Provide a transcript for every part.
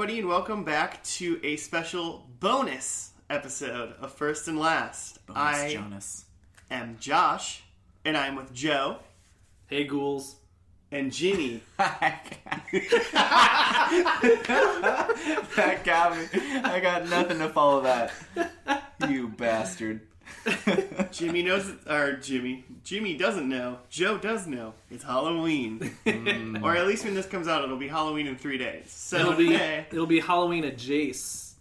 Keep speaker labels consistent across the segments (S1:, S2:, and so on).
S1: everybody, and welcome back to a special bonus episode of First and Last.
S2: Jonas.
S1: Am Josh, and I'm with Joe.
S3: Hey, ghouls.
S1: And Jimmy.
S2: That got me. I got nothing to follow that. You bastard.
S1: Jimmy doesn't know. Joe does know. It's Halloween. Or at least when this comes out, it'll be Halloween in 3 days. So
S3: It'll be Halloween at Jace,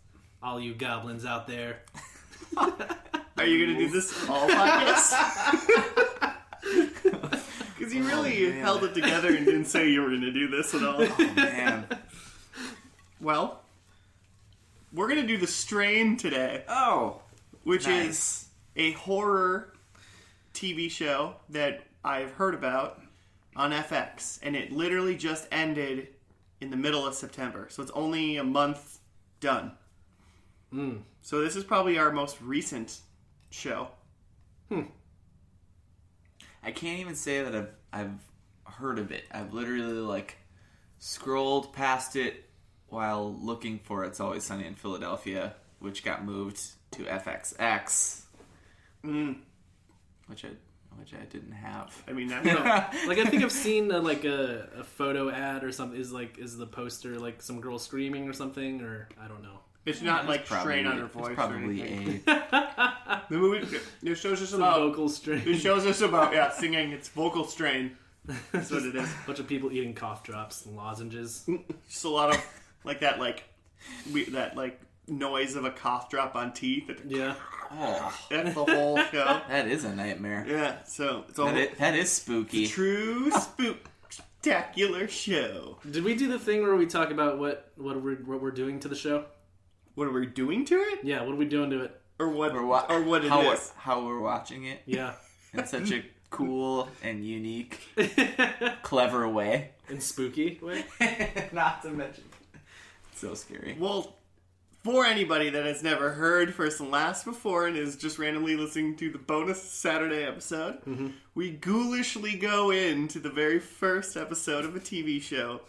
S3: all you goblins out there.
S1: Are you going to do this all podcasts? Because you really held it together and didn't say you were going to do this at all.
S2: Oh, man.
S1: Well, we're going to do The Strain today.
S2: Oh.
S1: Which
S2: nice.
S1: is a horror TV show that I've heard about on FX. And it literally just ended in the middle of September. So it's only a month done. So this is probably our most recent show.
S2: I can't even say that I've heard of it. I've literally scrolled past it while looking for It's Always Sunny in Philadelphia, which got moved to FXX, which I didn't have.
S1: I mean, I
S3: I think I've seen a photo ad or something. Is the poster some girl screaming or something, or I don't know.
S1: It's not strain on her voice.
S2: It's probably
S1: the movie. It shows us about
S3: vocal strain.
S1: It shows us about singing. It's vocal strain. That's what it is.
S3: A bunch of people eating cough drops and lozenges.
S1: Just a lot of that noise of a cough drop on teeth.
S3: Yeah.
S2: Oh,
S1: that's the whole show.
S2: That is a nightmare.
S1: Yeah. So it's
S2: that is spooky.
S1: True spectacular show.
S3: Did we do the thing where we talk about what we're doing to the show?
S1: What are we doing to it?
S3: Yeah. What are we doing to it?
S1: Or what it is?
S2: How we're watching it.
S3: Yeah.
S2: In such a cool and unique, clever way.
S3: And spooky way.
S2: Not to mention. So scary.
S1: Well, for anybody that has never heard First and Last before and is just randomly listening to the bonus Saturday episode, we ghoulishly go into the very first episode of a TV show,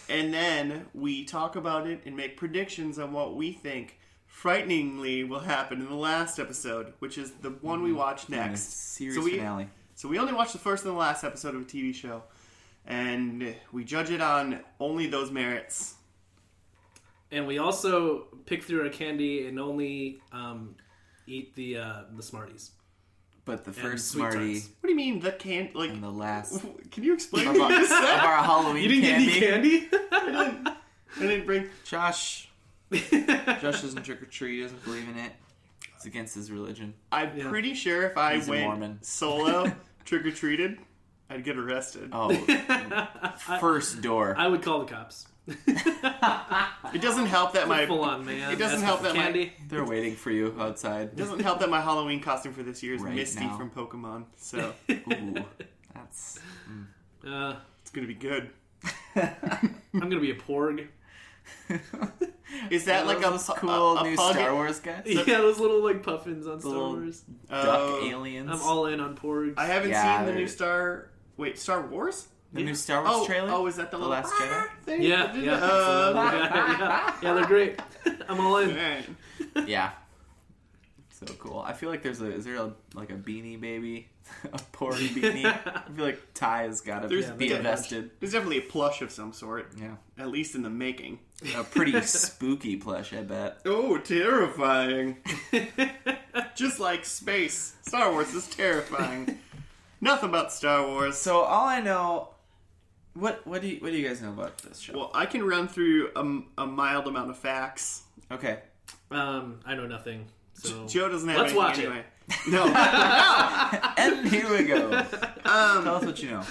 S1: and then we talk about it and make predictions on what we think frighteningly will happen in the last episode, which is the one we watch next.
S2: Series finale.
S1: So we only watch the first and the last episode of a TV show, and we judge it on only those merits.
S3: And we also pick through our candy and only eat the Smarties.
S2: But the first
S3: Sweet
S2: Smartie...
S3: Tarts.
S1: What do you mean, the can...
S2: and the last...
S1: Can you explain
S2: of
S1: what you just said?
S2: our Halloween
S3: You didn't
S2: candy.
S3: get any candy?
S1: I didn't bring...
S2: Josh doesn't trick or treat. He doesn't believe in it. It's against his religion.
S1: I'm pretty sure if I
S2: He's a
S1: went
S2: Mormon.
S1: solo trick-or-treated, I'd get arrested.
S2: Oh, first door.
S3: I would call the cops.
S1: It doesn't help that my...
S3: Full on, man.
S1: It doesn't
S3: That's
S1: help
S3: for
S1: that
S3: candy.
S2: They're waiting for you outside.
S1: It doesn't help that my Halloween costume for this year is
S2: Right
S1: Misty
S2: now.
S1: from Pokemon, so
S2: Ooh, that's...
S1: it's gonna be good.
S3: I'm gonna be a porg.
S1: Is that like
S2: those
S1: a
S2: cool
S1: a
S2: new
S1: pug?
S2: Star Wars guys?
S3: Yeah, those little puffins on Star
S2: little
S3: Wars.
S2: Duck aliens.
S3: I'm all in on porgs.
S1: I haven't
S2: Yeah,
S1: seen the
S2: they're-
S1: new Star Wars?
S2: The new Star Wars trailer?
S1: Oh, is that the little
S2: Last Jedi?
S1: thing?
S3: Yeah. Yeah, they're great. I'm all in.
S1: Man.
S2: Yeah. So cool. I feel like is there a Beanie Baby? A porg beanie? I feel like Ty has got to be invested.
S1: There's definitely a plush of some sort.
S2: Yeah.
S1: At least in the making.
S2: A pretty spooky plush, I bet.
S1: Oh, terrifying. Just like space. Star Wars is terrifying. Nothing about Star Wars.
S2: So all I know... What do you guys know about this show?
S1: Well, I can run through a mild amount of facts.
S2: Okay.
S3: I know nothing. So
S1: Joe doesn't have
S3: let's
S1: anything
S3: watch
S1: anyway.
S3: it.
S1: No.
S2: And here we go. Tell us what you know.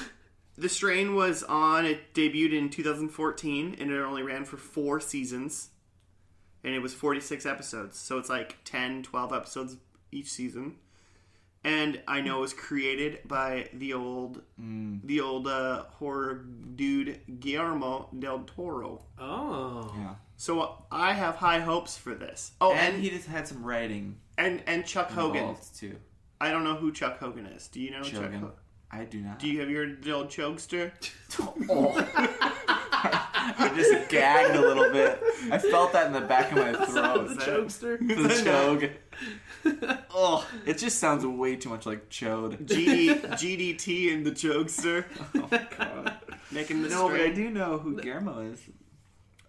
S1: The Strain was on, it debuted in 2014, and it only ran for 4 seasons. And it was 46 episodes. So it's 10, 12 episodes each season. And I know it was created by the old horror dude Guillermo del Toro.
S3: Oh.
S2: Yeah.
S1: So I have high hopes for this.
S2: Oh, and he just had some writing
S1: and Chuck Hogan
S2: involved, too.
S1: I don't know who Chuck Hogan is. Do you know Chuck
S2: Chogan.
S1: Hogan?
S2: I do not.
S1: Have you heard the old Chokester?
S2: Oh. I just gagged a little bit. I felt that in the back of my
S3: the
S2: throat.
S3: jokester.
S2: The chode. Oh, it just sounds way too much like chode.
S1: GDT and the jokester.
S2: Oh my god.
S1: Making the
S2: No, but I
S1: strain.
S2: do know who Guillermo is.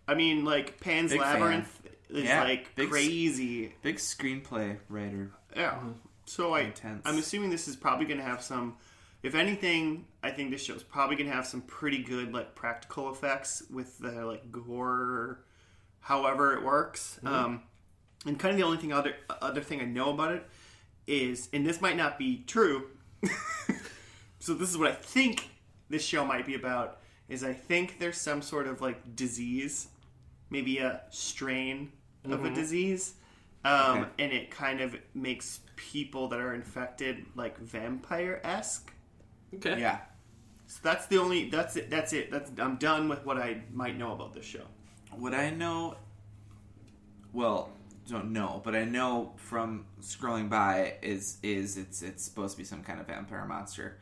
S1: I mean, like, Pan's
S2: Big
S1: Labyrinth is,
S2: Yeah,
S1: like,
S2: big
S1: crazy.
S2: Big screenplay writer.
S1: Yeah. So
S2: Intense.
S1: I'm assuming this is probably going to have some... If anything, I think this show's probably going to have some pretty good, like, practical effects with the, like, gore, however it works. And kind of the only thing other thing I know about it is, and this might not be true, so this is what I think this show might be about, is I think there's some sort of, like, disease, maybe a strain of a disease, and it kind of makes people that are infected, like, vampire-esque.
S3: Okay.
S2: Yeah.
S1: So that's it. I'm done with what I might know about this show.
S2: What I know, well, don't know, but I know from scrolling by is it's supposed to be some kind of vampire monster.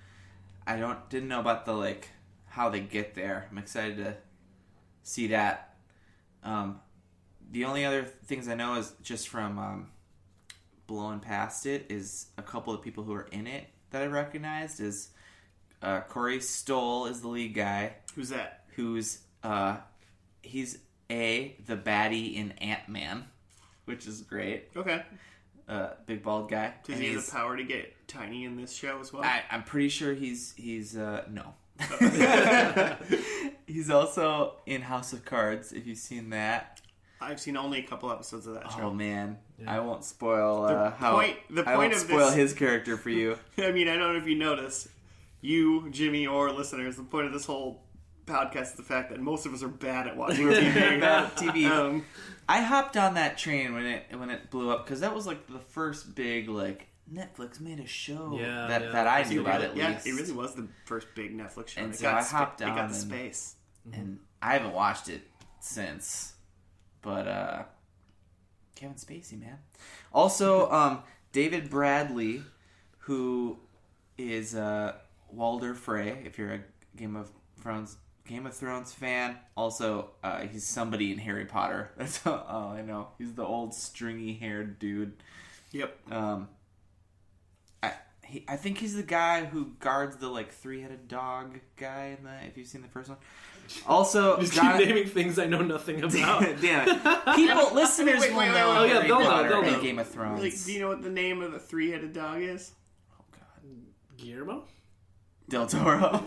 S2: I didn't know about the, like, how they get there. I'm excited to see that. The only other things I know is just from blowing past it is a couple of people who are in it that I recognized is Corey Stoll is the lead guy.
S1: Who's that?
S2: Who's he's the baddie in Ant-Man, which is great.
S1: Okay.
S2: Big bald guy.
S1: Does
S2: And
S1: he have the power to get tiny in this show as well?
S2: I'm pretty sure he's no. He's also in House of Cards, if you've seen that.
S1: I've seen only a couple episodes of that show.
S2: Oh man,
S3: Yeah.
S2: I won't spoil
S1: The point
S2: I won't
S1: of
S2: spoil
S1: this-
S2: his character for you.
S1: I mean, I don't know if you notice, you, Jimmy, or listeners, the point of this whole podcast is the fact that most of us are bad at watching TV.
S2: Bad at TV.
S1: Um,
S2: I hopped on that train when it blew up because that was like the first big like Netflix made a show that I knew about at
S1: yeah,
S2: least.
S1: it really was the first big Netflix show.
S2: And
S1: It
S2: so
S1: got
S2: I hopped
S1: it got
S2: on
S1: the
S2: and-
S1: space.
S2: And I haven't watched it since. But Kevin Spacey, man. Also, David Bradley, who is Walder Frey, if you're a Game of Thrones fan. Also, he's somebody in Harry Potter. That's all I know. He's the old stringy-haired dude.
S1: Yep.
S2: I think he's the guy who guards the like three-headed dog guy if you've seen the first one. Also,
S3: Just keep naming things I know nothing about.
S2: Damn it! Listeners
S1: Wait,
S2: will
S1: wait,
S2: know.
S1: wait,
S3: Oh, yeah,
S2: Harry
S3: they'll know,
S2: Potter
S3: they'll
S2: and
S3: know.
S2: Game of Thrones.
S1: Like, do you know what the name of the three-headed dog is?
S2: Oh God,
S3: Guillermo?
S2: Del Toro.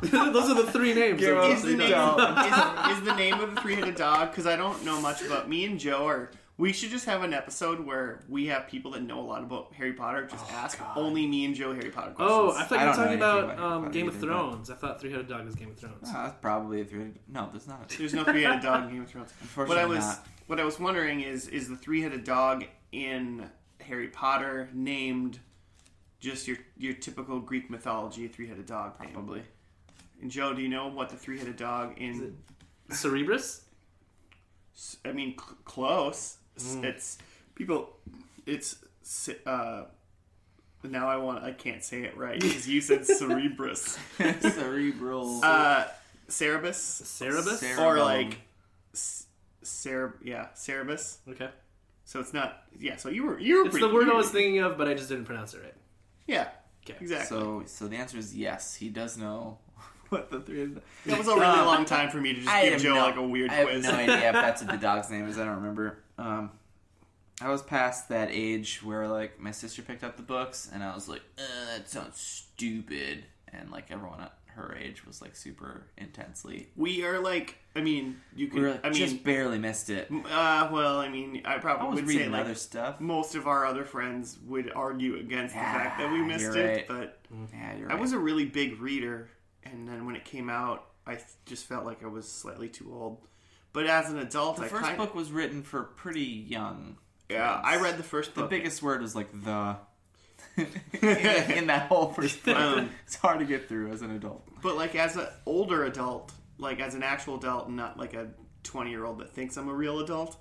S3: Those are the three names.
S2: Guillermo
S3: of
S1: Is the
S3: the
S1: name is the name of the three-headed dog? Because I don't know much about. Me and Joe are. We should just have an episode where we have people that know a lot about Harry Potter just ask only me and Joe Harry Potter questions.
S3: Oh, I thought
S2: I
S3: you were
S2: don't know
S3: talking
S2: anything
S3: about
S2: about Harry Potter
S3: Game of
S2: either,
S3: Thrones. I thought Three-Headed Dog was Game of Thrones.
S2: Oh, that's probably a three-headed. No, there's not.
S1: There's no three-headed dog in Game of Thrones.
S2: Unfortunately, not.
S1: What I was wondering is the three-headed dog in Harry Potter named just your typical Greek mythology three-headed dog name?
S2: Probably.
S1: And Joe, do you know what the three-headed dog in?
S3: Cerebrus?
S1: I mean, close. It's people. It's now I can't say it right because you said Cerebrus.
S2: Cerebral.
S1: Cerebus.
S3: Cerebus?
S1: Or like Cerebus.
S3: Okay.
S1: So it's not. Yeah. So you were.
S3: It's
S1: pretty,
S3: the word
S1: you
S3: I
S1: were-
S3: was thinking of, but I just didn't pronounce it right.
S1: Yeah.
S3: Okay.
S1: Exactly.
S2: So the answer is yes. He does know what the three-headed.
S1: That was a really long time for me to just give Joe like a weird
S2: I
S1: quiz.
S2: have no idea if that's what the dog's name is. I don't remember. I was past that age where like my sister picked up the books and I was like, that sounds stupid, and like everyone at her age was like super intensely.
S1: We are like. I mean, you can.
S2: We were,
S1: I mean,
S2: just barely missed it.
S1: well, I mean, I
S2: I
S1: probably
S2: was
S1: would say
S2: reading
S1: like
S2: other stuff.
S1: most of our other friends would argue against the fact that we
S2: Yeah,
S1: missed
S2: you're
S1: it,
S2: right.
S1: but
S2: Yeah, you're
S1: I
S2: right.
S1: was a really big reader, and then when it came out, I just felt like I was slightly too old. But as an adult,
S2: The
S1: I
S2: first
S1: kind
S2: book was written for pretty young.
S1: yeah,
S2: kids.
S1: I read the first
S2: The
S1: book.
S2: biggest word was like the. in that whole first book. It's hard to get through as an adult.
S1: But like as an older adult, like as an actual adult, and not like a 20-year-old that thinks I'm a real adult.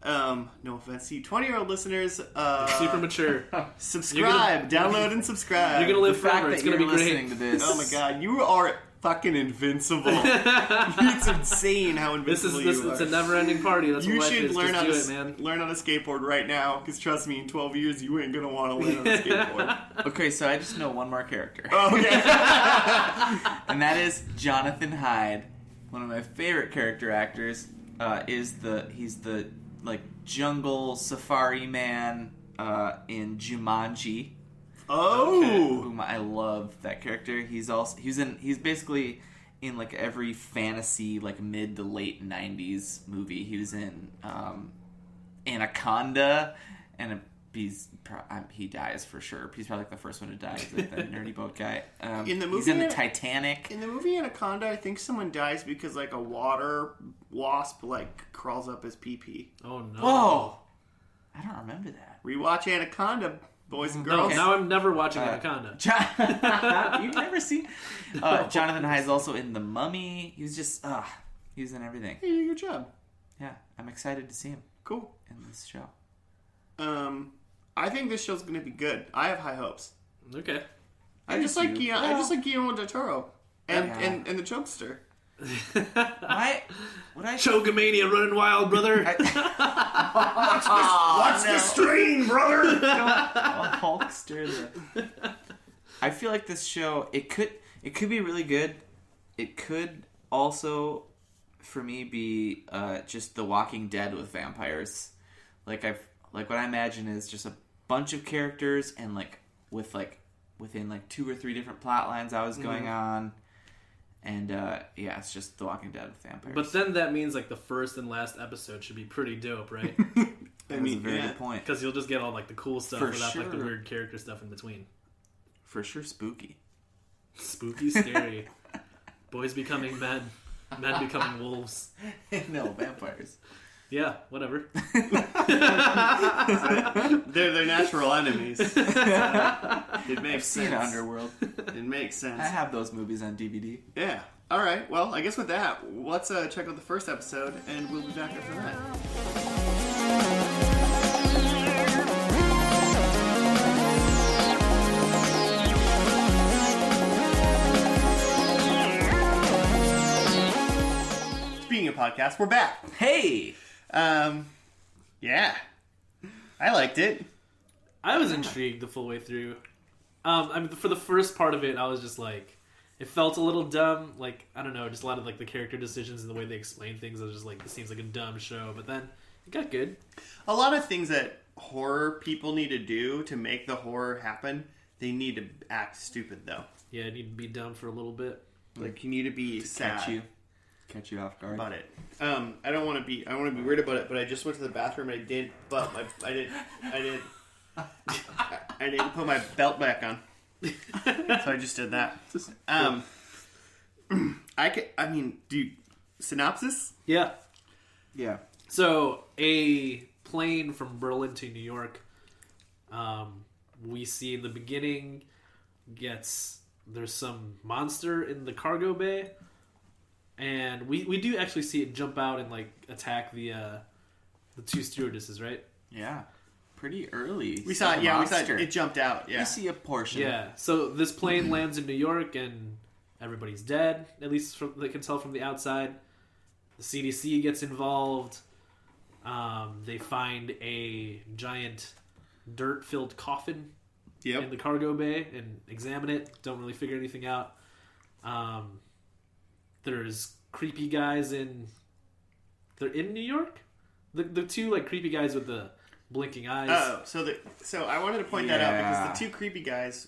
S1: No offense to you 20-year-old listeners.
S3: Super mature.
S1: Subscribe, download, and subscribe.
S3: You're gonna live
S2: The fact
S3: forever.
S2: that
S3: It's gonna
S2: you're
S3: be
S2: listening
S3: great.
S2: to this.
S1: Oh my god, you are fucking invincible. It's insane how invincible you are.
S3: It's a never-ending party. That's
S1: You
S3: what life
S1: should
S3: is.
S1: learn how
S3: Just
S1: to
S3: do it, man.
S1: learn on a skateboard right now, because trust me, in 12 years you ain't gonna want to learn on a skateboard.
S2: Okay, so I just know one more character.
S1: Oh, okay.
S2: And that is Jonathan Hyde. One of my favorite character actors. He's the like jungle safari man in Jumanji.
S1: Oh,
S2: I love that character. He's basically in like every fantasy like mid to late 90s movie. He was in Anaconda, and he dies for sure. He's probably like the first one to die. He's like the nerdy boat guy.
S1: In the movie,
S2: he's in the Titanic.
S1: In the movie Anaconda, I think someone dies because like a water wasp like crawls up his pee-pee.
S3: Oh no!
S2: Whoa! I don't remember that.
S1: Rewatch Anaconda, boys and girls.
S3: Okay. Now I'm never watching Anaconda.
S2: You've never seen Jonathan Hyde's also in The Mummy. He was just he's in everything.
S1: Hey, you did a good job.
S2: Yeah, I'm excited to see him
S1: Cool.
S2: in this show.
S1: I think this show's gonna be good. I have high hopes.
S3: Okay.
S1: I just like Guillermo del Toro and
S2: Yeah.
S1: and the Jokester.
S2: What I
S3: Chogamania running wild, brother.
S1: What's the strain, brother?
S2: Hulkster. I feel like this show it could be really good. It could also, for me, be just The Walking Dead with vampires. What I imagine is just a bunch of characters and within like 2 or 3 different plot lines I was going on. And it's just The Walking Dead with vampires.
S3: But then that means like the first and last episode should be pretty dope, right?
S2: That's a very good point.
S3: Because you'll just get all like the cool stuff
S2: For
S3: without like the
S2: sure.
S3: weird character stuff in between.
S2: For sure, spooky.
S3: Spooky, scary. Boys becoming men, men becoming wolves.
S2: No, vampires.
S3: Yeah, whatever.
S1: They're their natural enemies. It
S2: I've
S1: makes
S2: seen
S1: sense.
S2: Underworld.
S1: It makes sense.
S2: I have those movies on DVD.
S1: Yeah. All right. Well, I guess with that, let's check out the first episode, and we'll be back after that. Speaking of podcasts, we're back.
S2: Hey!
S1: Yeah. I liked it.
S3: I was intrigued the full way through. I mean, for the first part of it, I was just like, it felt a little dumb. Like, I don't know, just a lot of like the character decisions and the way they explain things. I was just like, this seems like a dumb show. But then it got good.
S1: A lot of things that horror people need to do to make the horror happen, they need to act stupid, though.
S3: Yeah, I need to be dumb for a little bit.
S1: Like, you need to be sad
S2: Catch you off guard.
S1: about it. I don't want to be weird about it, but I just went to the bathroom and I didn't put my belt back on. So I just did that. Synopsis?
S3: Yeah.
S2: Yeah.
S3: So, a plane from Berlin to New York, we see in the beginning, there's some monster in the cargo bay, and we do actually see it jump out and, like, attack the 2 stewardesses, right?
S2: Yeah. Pretty early.
S1: We saw it,
S2: Like a
S1: yeah, we saw
S2: monster.
S1: it jumped out, yeah.
S2: You see a portion.
S3: Yeah, so this plane lands in New York, and everybody's dead, at least they can tell from the outside. The CDC gets involved. They find a giant dirt-filled coffin in the cargo bay and examine it. Don't really figure anything out. There's creepy guys they're in New York? The 2 like creepy guys with the blinking eyes.
S1: Oh, so I wanted to point that out because the 2 creepy guys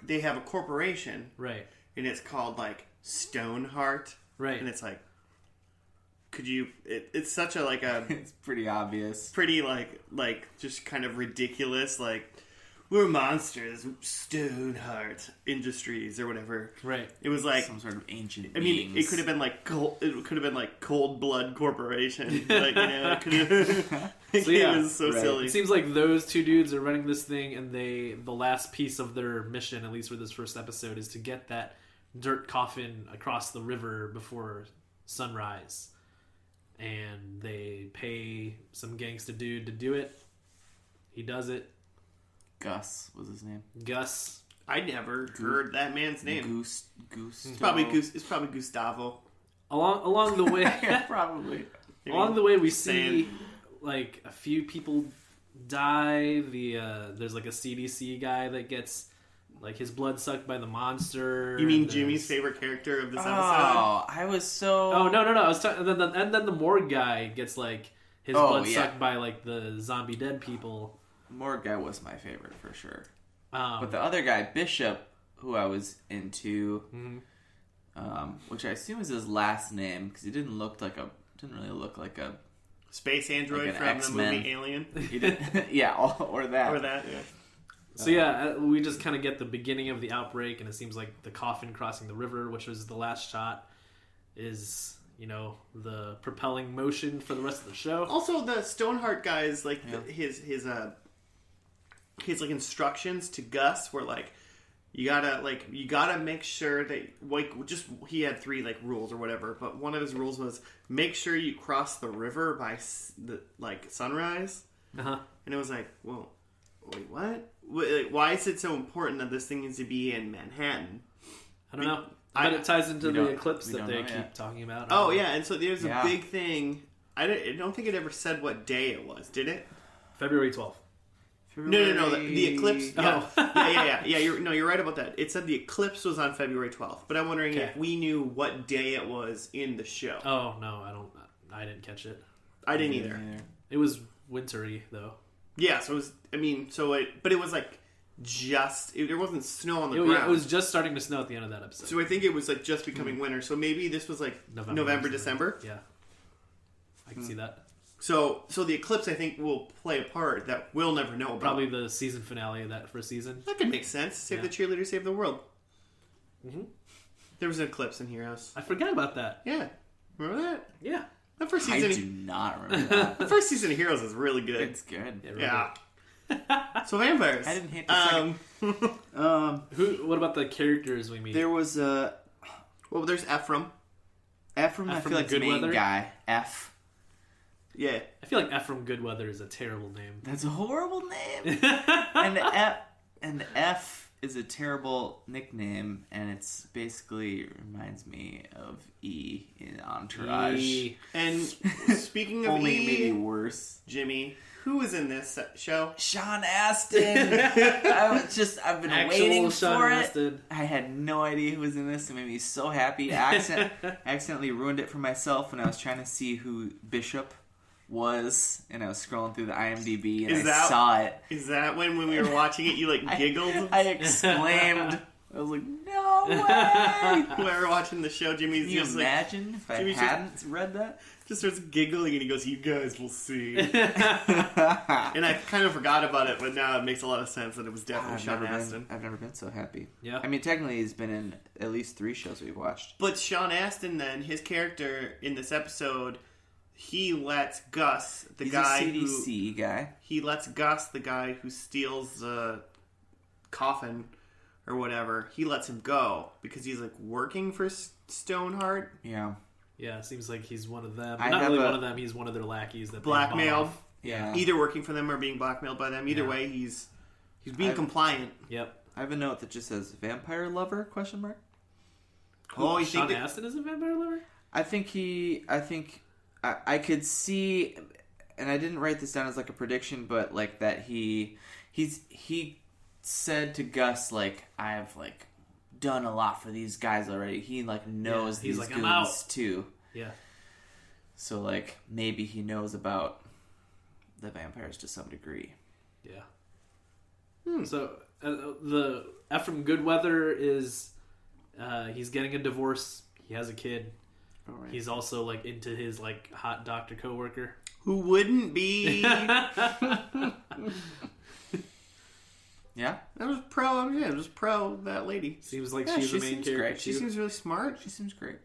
S1: they have a corporation.
S3: Right.
S1: And it's called, like, Stoneheart.
S3: Right.
S1: And it's like, it's such a, like, a...
S2: It's pretty obvious.
S1: pretty, like, just kind of ridiculous, like, we're monsters, Stoneheart Industries, or whatever.
S3: Right.
S1: It was like...
S2: Some sort of ancient
S1: I mean, it could have been like Cold Blood Corporation. Like, you know, it could have... it was so silly.
S3: It seems like those 2 dudes are running this thing, and the last piece of their mission, at least for this first episode, is to get that dirt coffin across the river before sunrise. And they pay some gangsta dude to do it. He does it.
S2: Gus was his name.
S3: Gus.
S1: I never heard that man's name.
S2: Goose.
S1: It's probably Gustavo.
S3: Along the way,
S2: Yeah, probably.
S3: along the way, we
S1: Saying-
S3: see like a few people die. There's like a CDC guy that gets like his blood sucked by the monster.
S1: You mean
S3: There's-
S1: Jimmy's favorite character of this episode?
S2: Oh, I was so.
S3: Oh no! I was talking, and then the morgue guy gets like his
S2: Oh,
S3: blood
S2: yeah.
S3: sucked by like the zombie dead people.
S2: Morgue guy was my favorite for sure.
S3: Um,
S2: But the other guy, Bishop, who I was into,
S3: mhm.
S2: which I assume is his last name because he didn't really look like a.
S1: Space android
S2: Like an
S1: from
S2: X-Men.
S1: the movie Alien.
S2: He did, yeah, or that.
S1: Or that, yeah.
S3: So yeah, we just kind of get the beginning of the outbreak, and it seems like the coffin crossing the river, which was the last shot, is the propelling motion for the rest of the show.
S1: Also, the Stoneheart guys, like
S2: Yeah.
S1: his like instructions to Gus were like, you gotta make sure that he had 3 like rules or whatever, but one of his rules was make sure you cross the river by sunrise,
S3: Uh-huh.
S1: and it was like, well, wait, what? Why is it so important that this thing needs to be in Manhattan?
S3: I don't know.
S1: I-
S3: But it ties into
S2: we
S3: the
S2: don't-
S3: eclipse
S2: we
S3: that
S2: don't
S3: they
S2: know
S3: keep
S2: yet.
S3: talking about.
S1: Oh yeah, and so there's
S2: Yeah.
S1: a big thing. I don't think it ever said what day it was, did it?
S3: February 12th.
S1: No. The eclipse. Yeah.
S3: Oh.
S1: yeah. You're right about that. It said the eclipse was on February 12th, but I'm wondering
S3: Okay.
S1: if we knew what day it was in the show.
S3: Oh no, I didn't catch it.
S1: I didn't either.
S3: It was wintry though.
S1: Yeah, so it was. I mean, but it was like there wasn't snow on the
S3: It
S1: ground.
S3: was just starting to snow at the end of that episode.
S1: So I think it was like just becoming winter. So maybe this was like November, December.
S3: Yeah, I can see that.
S1: So the eclipse, I think, will play a part that we'll never know about.
S3: Probably the season finale of that first season.
S1: That could make sense. Save
S3: Yeah.
S1: the cheerleader, save the world.
S3: Mhm.
S1: There was an eclipse in Heroes.
S3: I forgot about that.
S1: Yeah, remember that?
S3: Yeah,
S1: The first
S2: I
S1: season.
S2: do not remember that.
S1: The first season of Heroes is really good.
S2: It's good.
S3: really
S1: Yeah. So vampires.
S2: I didn't hate the second.
S3: good. What about the characters we meet?
S2: There was a
S1: Well, there's Ephraim.
S2: Ephraim. I
S3: Ephraim
S2: feel like the main
S3: Goodweather?
S2: guy. F.
S1: Yeah.
S3: I feel like Ephraim Goodweather is a terrible name.
S2: That's a horrible name. and F is a terrible nickname, and it's basically reminds me of E in Entourage.
S3: E.
S1: And speaking of
S2: Only
S1: E,
S2: maybe worse.
S1: Jimmy, who was in this show?
S2: Sean Astin. I've been
S3: Actual
S2: waiting
S3: Sean
S2: for
S3: Astin.
S2: it. I had no idea who was in this. It made me so happy. I accidentally ruined it for myself when I was trying to see who Bishop was, and I was scrolling through the IMDb and saw it.
S1: Is that when we were watching it, you giggled?
S2: I exclaimed. I was like, no way!
S1: When we were watching the show, Jimmy's
S2: Can you
S1: just
S2: imagine if I
S1: Jimmy's
S2: hadn't read that?
S1: just starts giggling and he goes, "You guys will see." And I kind of forgot about it, but now it makes a lot of sense that it was definitely Sean Astin.
S2: I've never been so happy.
S3: Yeah.
S2: I mean, technically, he's been in at least 3 shows we've watched.
S1: But Sean Astin, then his character in this episode, he lets Gus, the
S2: He's
S1: guy
S2: a CDC guy.
S1: he lets Gus, the guy who steals the coffin or whatever, he lets him go because he's like working for Stoneheart.
S2: Yeah.
S3: Yeah, it seems like he's one of them.
S2: I
S3: Not
S2: have
S3: really
S2: a-
S3: one of them. He's one of their lackeys that they
S1: Blackmailed.
S3: bought off.
S2: Yeah.
S1: Either working for them or being blackmailed by them. Either
S3: Yeah.
S1: way, he's being
S2: I've-
S1: compliant.
S3: Yep.
S2: I have a note that just says vampire lover question mark.
S1: Oh, you
S3: Sean
S1: think that,
S3: Astin is a vampire lover?
S2: I could see, and I didn't write this down as like a prediction, but like that he said to Gus, like, I've like done a lot for these guys already. He like knows
S3: Yeah, he's
S2: these
S3: like, I'm out.
S2: goons too.
S3: Yeah.
S2: So like maybe he knows about the vampires to some degree.
S3: Yeah. So the Ephraim Goodweather is he's getting a divorce. He has a kid.
S2: All right.
S3: He's also like into his like hot doctor coworker.
S1: who wouldn't be?
S2: Yeah,
S1: I was pro. Yeah, I was pro that lady.
S3: Seems like
S2: Yeah,
S3: she's
S2: she
S3: the main
S2: seems
S3: character.
S2: great.
S1: She seems really smart.
S2: she seems great.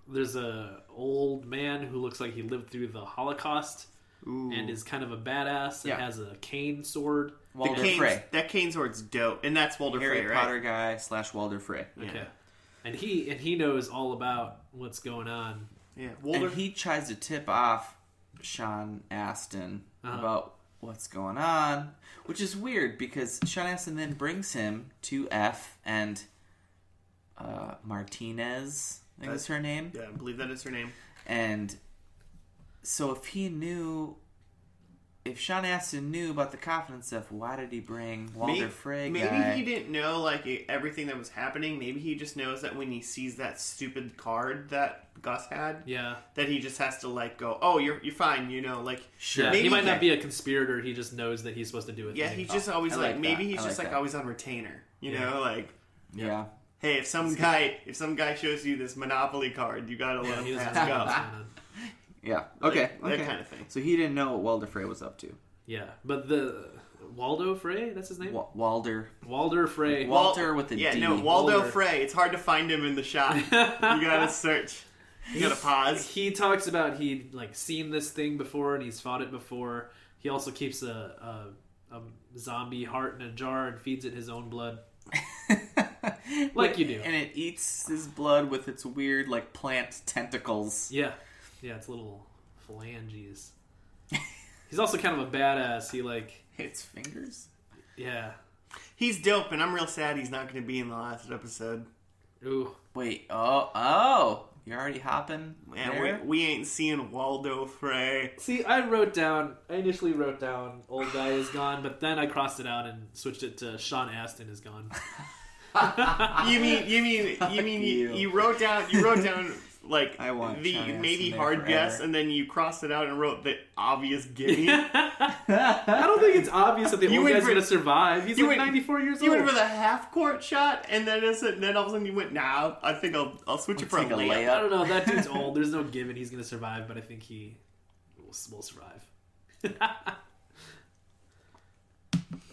S3: There's a old man who looks like he lived through the Holocaust
S1: Ooh.
S3: and is kind of a badass and
S2: Yeah.
S3: has a cane sword.
S2: Walder
S1: Cane's-
S2: Frey,
S1: That cane sword's dope, and that's Walder
S2: Harry
S1: Frey, right?
S2: Potter guy / Walder Frey.
S1: Yeah.
S3: Okay. And he knows all about what's going on.
S1: Yeah, Walder.
S2: And he tries to tip off Sean Astin
S3: Uh-huh.
S2: about what's going on, which is weird because Sean Astin then brings him to F and Martinez, I think is her name.
S1: Yeah, I believe that is her name.
S2: And so if Sean Astin knew about the confidence stuff, why did he bring Walder Frey guy?
S1: Maybe he didn't know like everything that was happening. Maybe he just knows that when he sees that stupid card that Gus had, that he just has to like go, oh, you're fine, you know, like
S2: sure.
S3: Yeah, he might not be a conspirator. He just knows that he's supposed to do it.
S1: Yeah, he just always
S2: like
S1: maybe
S2: that.
S1: he's just like always on retainer, you know, like
S2: yeah.
S1: Hey, if some guy shows you this Monopoly card, you gotta let him pass go.
S2: Yeah. Okay.
S1: That kind of thing.
S2: So he didn't know what Walder Frey was up to.
S3: Yeah, but the Waldo Frey, that's his name?
S2: Walder
S3: Frey.
S2: Walter with a D.
S1: Yeah, no, Waldo Frey. It's hard to find him in the shot. You gotta search. You gotta pause.
S3: He talks about he'd like seen this thing before and he's fought it before. He also keeps a zombie heart in a jar and feeds it his own blood. Like you do.
S2: And it eats his blood with its weird like plant tentacles.
S3: Yeah, it's little phalanges. He's also kind of a badass. He like
S2: its fingers.
S3: Yeah.
S1: He's dope, and I'm real sad he's not going to be in the last episode.
S2: Ooh. Wait. Oh. You're already hopping.
S1: Yeah, we ain't seeing Waldo Frey.
S3: See, I initially wrote down old guy is gone, but then I crossed it out and switched it to Sean Astin is gone.
S1: You wrote down like
S2: I want
S1: the
S2: Sean
S1: maybe
S2: Astin
S1: hard
S2: there
S1: guess,
S2: forever.
S1: and then you crossed it out and wrote the obvious gimme.
S3: I don't think it's obvious that the old guy's going to survive. He's like 94 years old.
S1: You went for the half court shot, and then all of a sudden you went, nah, I think I'll switch it for a layup.
S3: I don't know. That dude's old. There's no given he's going to survive, but I think he will survive.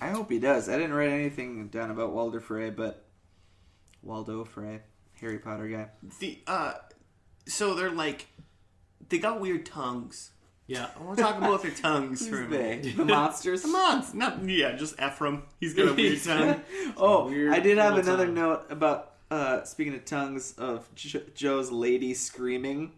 S2: I hope he does. I didn't write anything down about Walder Frey, but Waldo Frey, Harry Potter guy.
S1: So they're like, they got weird tongues.
S3: Yeah.
S1: I want to talk about their tongues for a minute.
S2: The monsters?
S1: The monsters. Just Ephraim. He's got a weird tongue.
S2: I did have another
S3: tongue.
S2: note about, speaking of tongues, of Joe's lady screaming,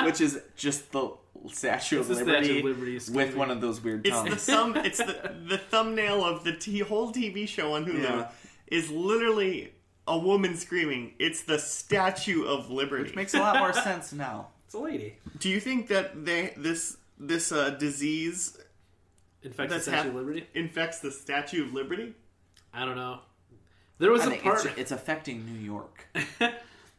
S2: which is just the Statue of Liberty with one of those weird tongues.
S1: It's the thumbnail of the whole TV show on Hulu is literally a woman screaming. It's the Statue of Liberty,
S2: which makes a lot more sense now.
S3: It's a lady.
S1: Do you think that this disease
S3: infects the Statue of Liberty?
S1: Infects the Statue of Liberty?
S3: I don't know. There was a part.
S2: It's affecting New York.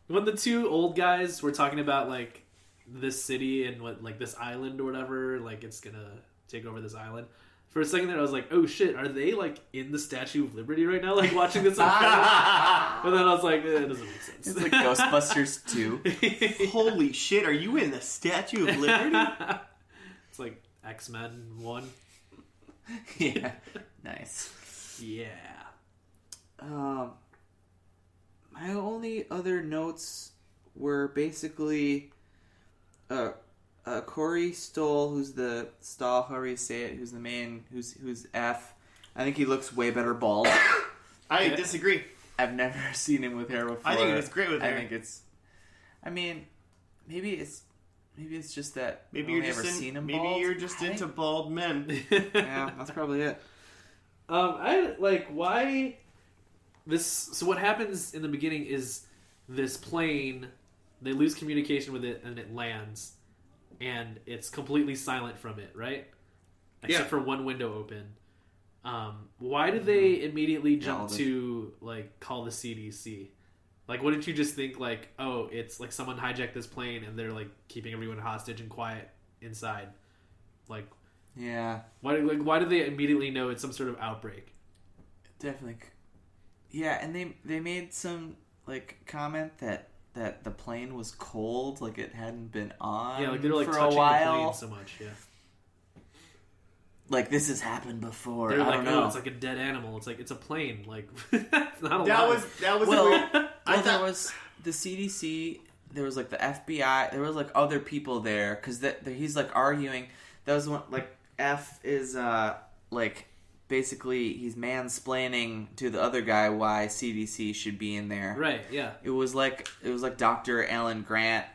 S3: When the two old guys were talking about like this city and what like this island or whatever, like it's gonna take over this island. For a second there, I was like, "Oh shit, are they like in the Statue of Liberty right now, like watching this unfold?" But then I was like, "It doesn't make sense."
S2: It's like Ghostbusters 2.
S1: Holy shit, are you in the Statue of Liberty?
S3: It's like X-Men 1.
S2: Yeah, nice.
S3: Yeah.
S2: My only other notes were basically Corey Stoll, who's the Stahl, however you say it, who's the main, who's F. I think he looks way better bald.
S1: I disagree.
S2: I've never seen him with hair before.
S1: I think it's great with hair.
S2: I think it's. I mean, maybe it's just that.
S1: Maybe
S2: I've
S1: you're
S2: never
S1: just
S2: seen him
S1: maybe
S2: bald.
S1: you're just into bald men.
S2: Yeah, that's probably it.
S3: I like why this. So what happens in the beginning is this plane. They lose communication with it, and it lands, and it's completely silent from it, right? Except for one window open. Why did they immediately jump to like call the CDC? Like, wouldn't you just think like, oh, it's like someone hijacked this plane and they're like keeping everyone hostage and quiet inside? Like,
S2: yeah,
S3: why did they immediately know it's some sort of outbreak?
S2: Definitely, yeah, and they made some like comment that the plane was cold, like it hadn't been on.
S3: Yeah, like they were like
S2: for
S3: touching
S2: a while.
S3: the plane so much. Yeah.
S2: Like this has happened before.
S3: They're
S2: I
S3: like,
S2: don't know.
S3: oh, it's like a dead animal. It's like it's a plane. Like it's not alive.
S1: That was
S2: well,
S1: weird.
S2: There was the CDC. There was like the FBI. There was like other people there because he's like arguing. That was one like F is like basically he's mansplaining to the other guy why CDC should be in there.
S3: Right. Yeah.
S2: It was like Dr. Alan Grant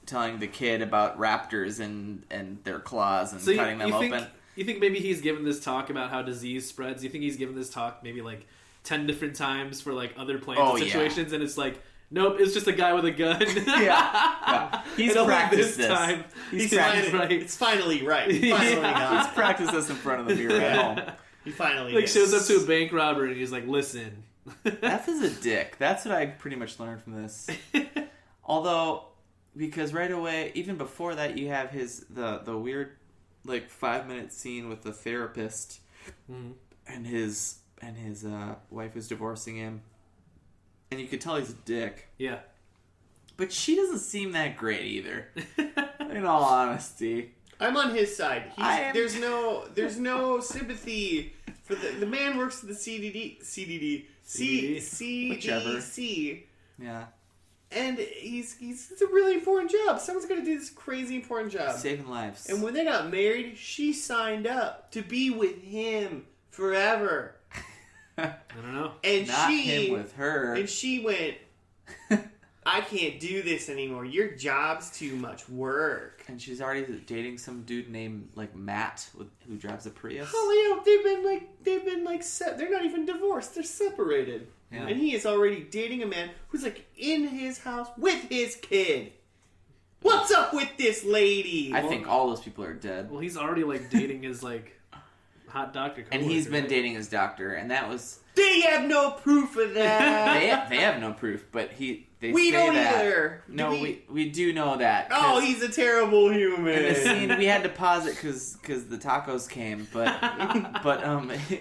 S2: telling the kid about raptors and their claws and cutting them open.
S3: you think maybe he's given this talk about how disease spreads? You think he's given this talk maybe like 10 different times for like other plans and situations, and it's like, nope, it's just a guy with a gun.
S2: Yeah. He's practiced this.
S3: Time,
S1: He's right. It's finally right. He finally got
S2: He's practiced this in front of the mirror at home.
S1: He finally
S3: like shows up to a bank robber and he's like, listen.
S2: F is a dick. That's what I pretty much learned from this. Although, because right away, even before that, you have the weird like 5-minute scene with the therapist and his wife is divorcing him, and you could tell he's a dick.
S3: Yeah,
S2: but she doesn't seem that great either. In all honesty,
S1: I'm on his side. There's no sympathy for the man works for the CDC.
S2: Whichever. Yeah.
S1: And it's a really important job. Someone's going to do this crazy important job.
S2: Saving lives.
S1: And when they got married, she signed up to be with him forever.
S3: I don't know.
S1: And
S2: Not him with her.
S1: And she went, I can't do this anymore. Your job's too much work.
S2: And she's already dating some dude named like Matt who drives a Prius.
S1: Oh yeah, they've been like they're not even divorced. They're separated.
S2: Yeah.
S1: And he is already dating a man who's like in his house with his kid. What's up with this lady?
S2: I think all those people are dead.
S3: Well, he's already like dating his like hot doctor
S2: and he's been dating his doctor, and that was...
S1: They have no proof of that.
S2: they have no proof, but we
S1: don't either.
S2: No, we do know that.
S1: Oh, he's a terrible human.
S2: In the scene, we had to pause it because the tacos came, but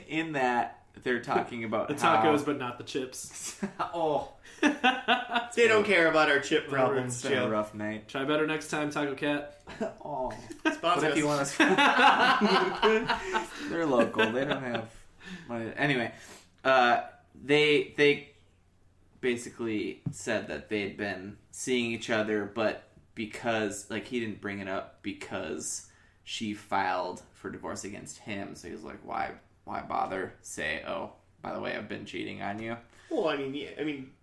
S2: in that they're talking about
S3: the tacos, but not the chips.
S2: Oh,
S1: they don't care about our chip problems.
S2: It's been a rough night.
S3: Try better next time, Taco Cat.
S2: Oh,
S1: but
S2: if you want us, they're local. They don't have money. Anyway, they basically said that they had been seeing each other, but because like he didn't bring it up because she filed for divorce against him, so he was like, why bother? Say, oh, by the way, I've been cheating on you.
S1: Well, I mean,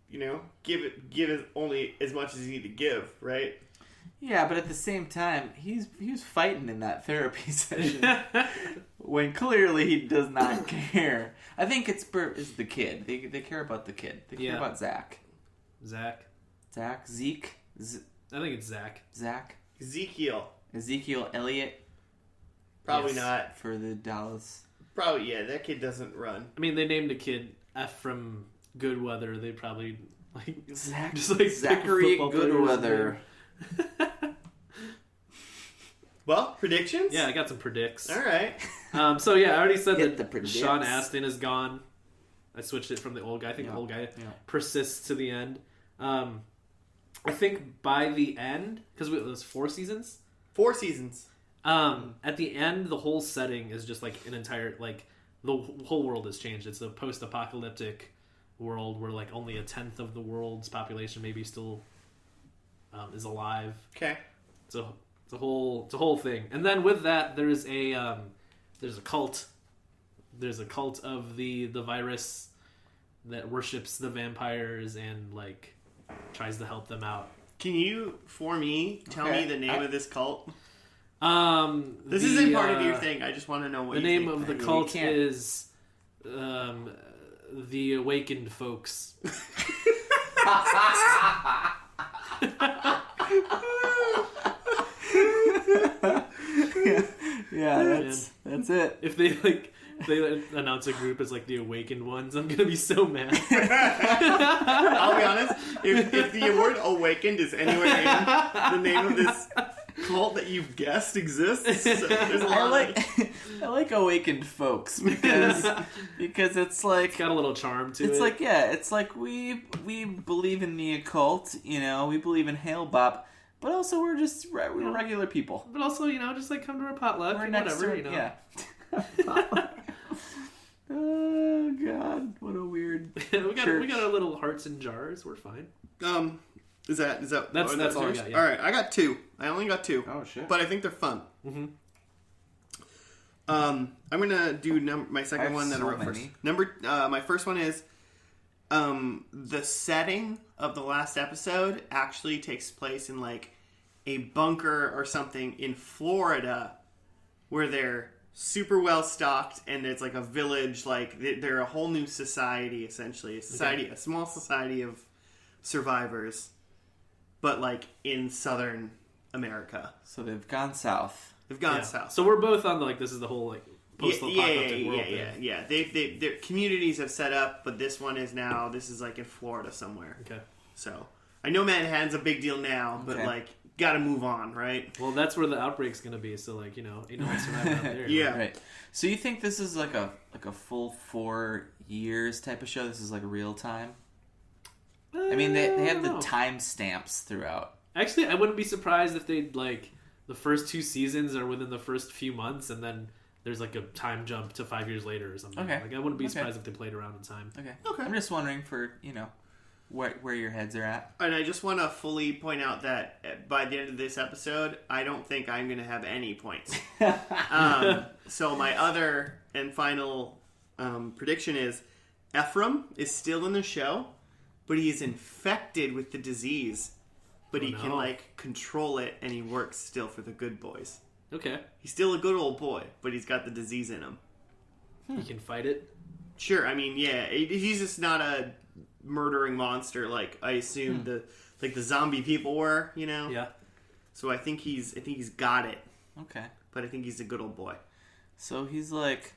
S1: you know, give it only as much as you need to give, right?
S2: Yeah, but at the same time, he was fighting in that therapy session when clearly he does not care. I think it's the kid. They care about the kid. They care about Zach.
S3: Zeke.
S2: I
S3: think it's Zach.
S1: Ezekiel
S2: Elliott.
S1: Probably not
S2: for the Dallas.
S1: Probably that kid doesn't run.
S3: I mean, they named a kid F from Good Weather. They probably like
S2: Zach,
S3: just like
S2: Zachary Goodweather.
S1: Well, predictions?
S3: Yeah, I got some predicts.
S1: All right.
S3: So yeah, I already said
S2: Hit
S3: that Sean Astin is gone. I switched it from the old guy. I think the old guy persists to the end. I think by the end, because it was 4 seasons.
S1: 4 seasons.
S3: At the end, the whole setting is just like an entire the whole world has changed. It's a post-apocalyptic world where like only 1/10 of the world's population maybe still is alive.
S1: Okay.
S3: So it's a whole thing. And then with that, there's a cult. There's a cult of the virus that worships the vampires and like tries to help them out.
S1: Can you, for me, tell me the name of this cult? This
S3: The,
S1: isn't part of your thing. I just want to know what
S3: the
S1: you
S3: name
S1: think.
S3: of the cult is the Awakened Folks.
S2: Yeah, that's it.
S3: If they announce a group as like the Awakened Ones, I'm gonna be so mad.
S1: I'll be honest. If the word "awakened" is anywhere in the name of this cult that you've guessed exists, there's a lot.
S2: I like Awakened Folks because it's like
S3: It's got a little charm to it.
S2: It's like it's like we believe in the occult, you know, we believe in Hail Bop, but also we're regular people.
S3: But also, you know, just like come to our potluck and whatever, you know.
S2: Yeah. Oh God, what a weird
S3: we got our little hearts in jars. We're fine.
S1: Is that
S3: that's all I
S1: yours?
S3: got, yeah.
S1: All right, I got 2. I only got 2.
S2: Oh shit!
S1: But I think they're fun.
S3: Mm-hmm.
S1: I'm gonna do my second one that I wrote first. My first one is the setting of the last episode actually takes place in like a bunker or something in Florida, where they're super well stocked, and it's like a village. Like they're a whole new society, essentially, a small society of survivors, but like in southern America.
S2: So they've gone south.
S1: They've gone south.
S3: So we're both on this is the whole like post-apocalyptic world.
S1: Yeah. Their communities have set up, but this is like in Florida somewhere.
S3: Okay.
S1: So I know Manhattan's a big deal now, but like gotta move on, right?
S3: Well, that's where the outbreak's gonna be. So like ain't no one surviving out there.
S1: Yeah.
S2: Right. So you think this is like a full 4 years type of show? This is like real time? I mean, they have the time stamps throughout.
S3: Actually, I wouldn't be surprised if they'd like the first 2 seasons are within the first few months, and then there's like a time jump to 5 years later or something.
S2: Okay.
S3: Like I wouldn't be surprised if they played around in time.
S2: Okay. I'm just wondering for where your heads are at.
S1: And I just want to fully point out that by the end of this episode, I don't think I'm going to have any points. So my other and final prediction is Ephraim is still in the show, but he is infected with the disease. But he can like control it, and he works still for the good boys.
S3: Okay.
S1: He's still a good old boy, but he's got the disease in him.
S3: He can fight it.
S1: Sure, I mean, yeah, he's just not a murdering monster like I assume the zombie people were,
S3: Yeah.
S1: So I think he's got it.
S2: Okay.
S1: But I think he's a good old boy.
S2: So he's like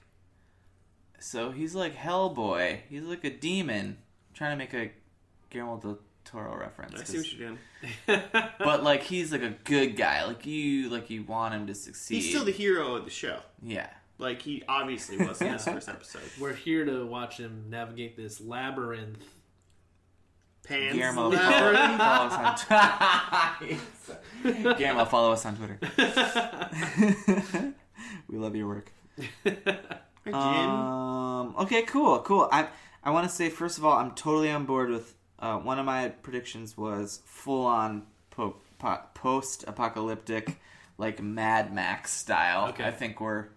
S2: Hellboy. He's like a demon. I'm trying to make a Guillermo del Toro reference.
S1: I see what you're doing.
S2: But like he's like a good guy. Like you want him to succeed.
S1: He's still the hero of the show.
S2: Yeah.
S1: Like he obviously was in this first episode.
S3: We're here to watch him navigate this labyrinth.
S1: Pan's
S2: Guillermo,
S1: Labyrinth.
S2: Guillermo, follow us on Twitter. We love your work.
S1: Jim.
S2: Okay, cool. I want to say, first of all, I'm totally on board with one of my predictions was full on post-apocalyptic, like Mad Max style.
S3: Okay.
S2: I think we're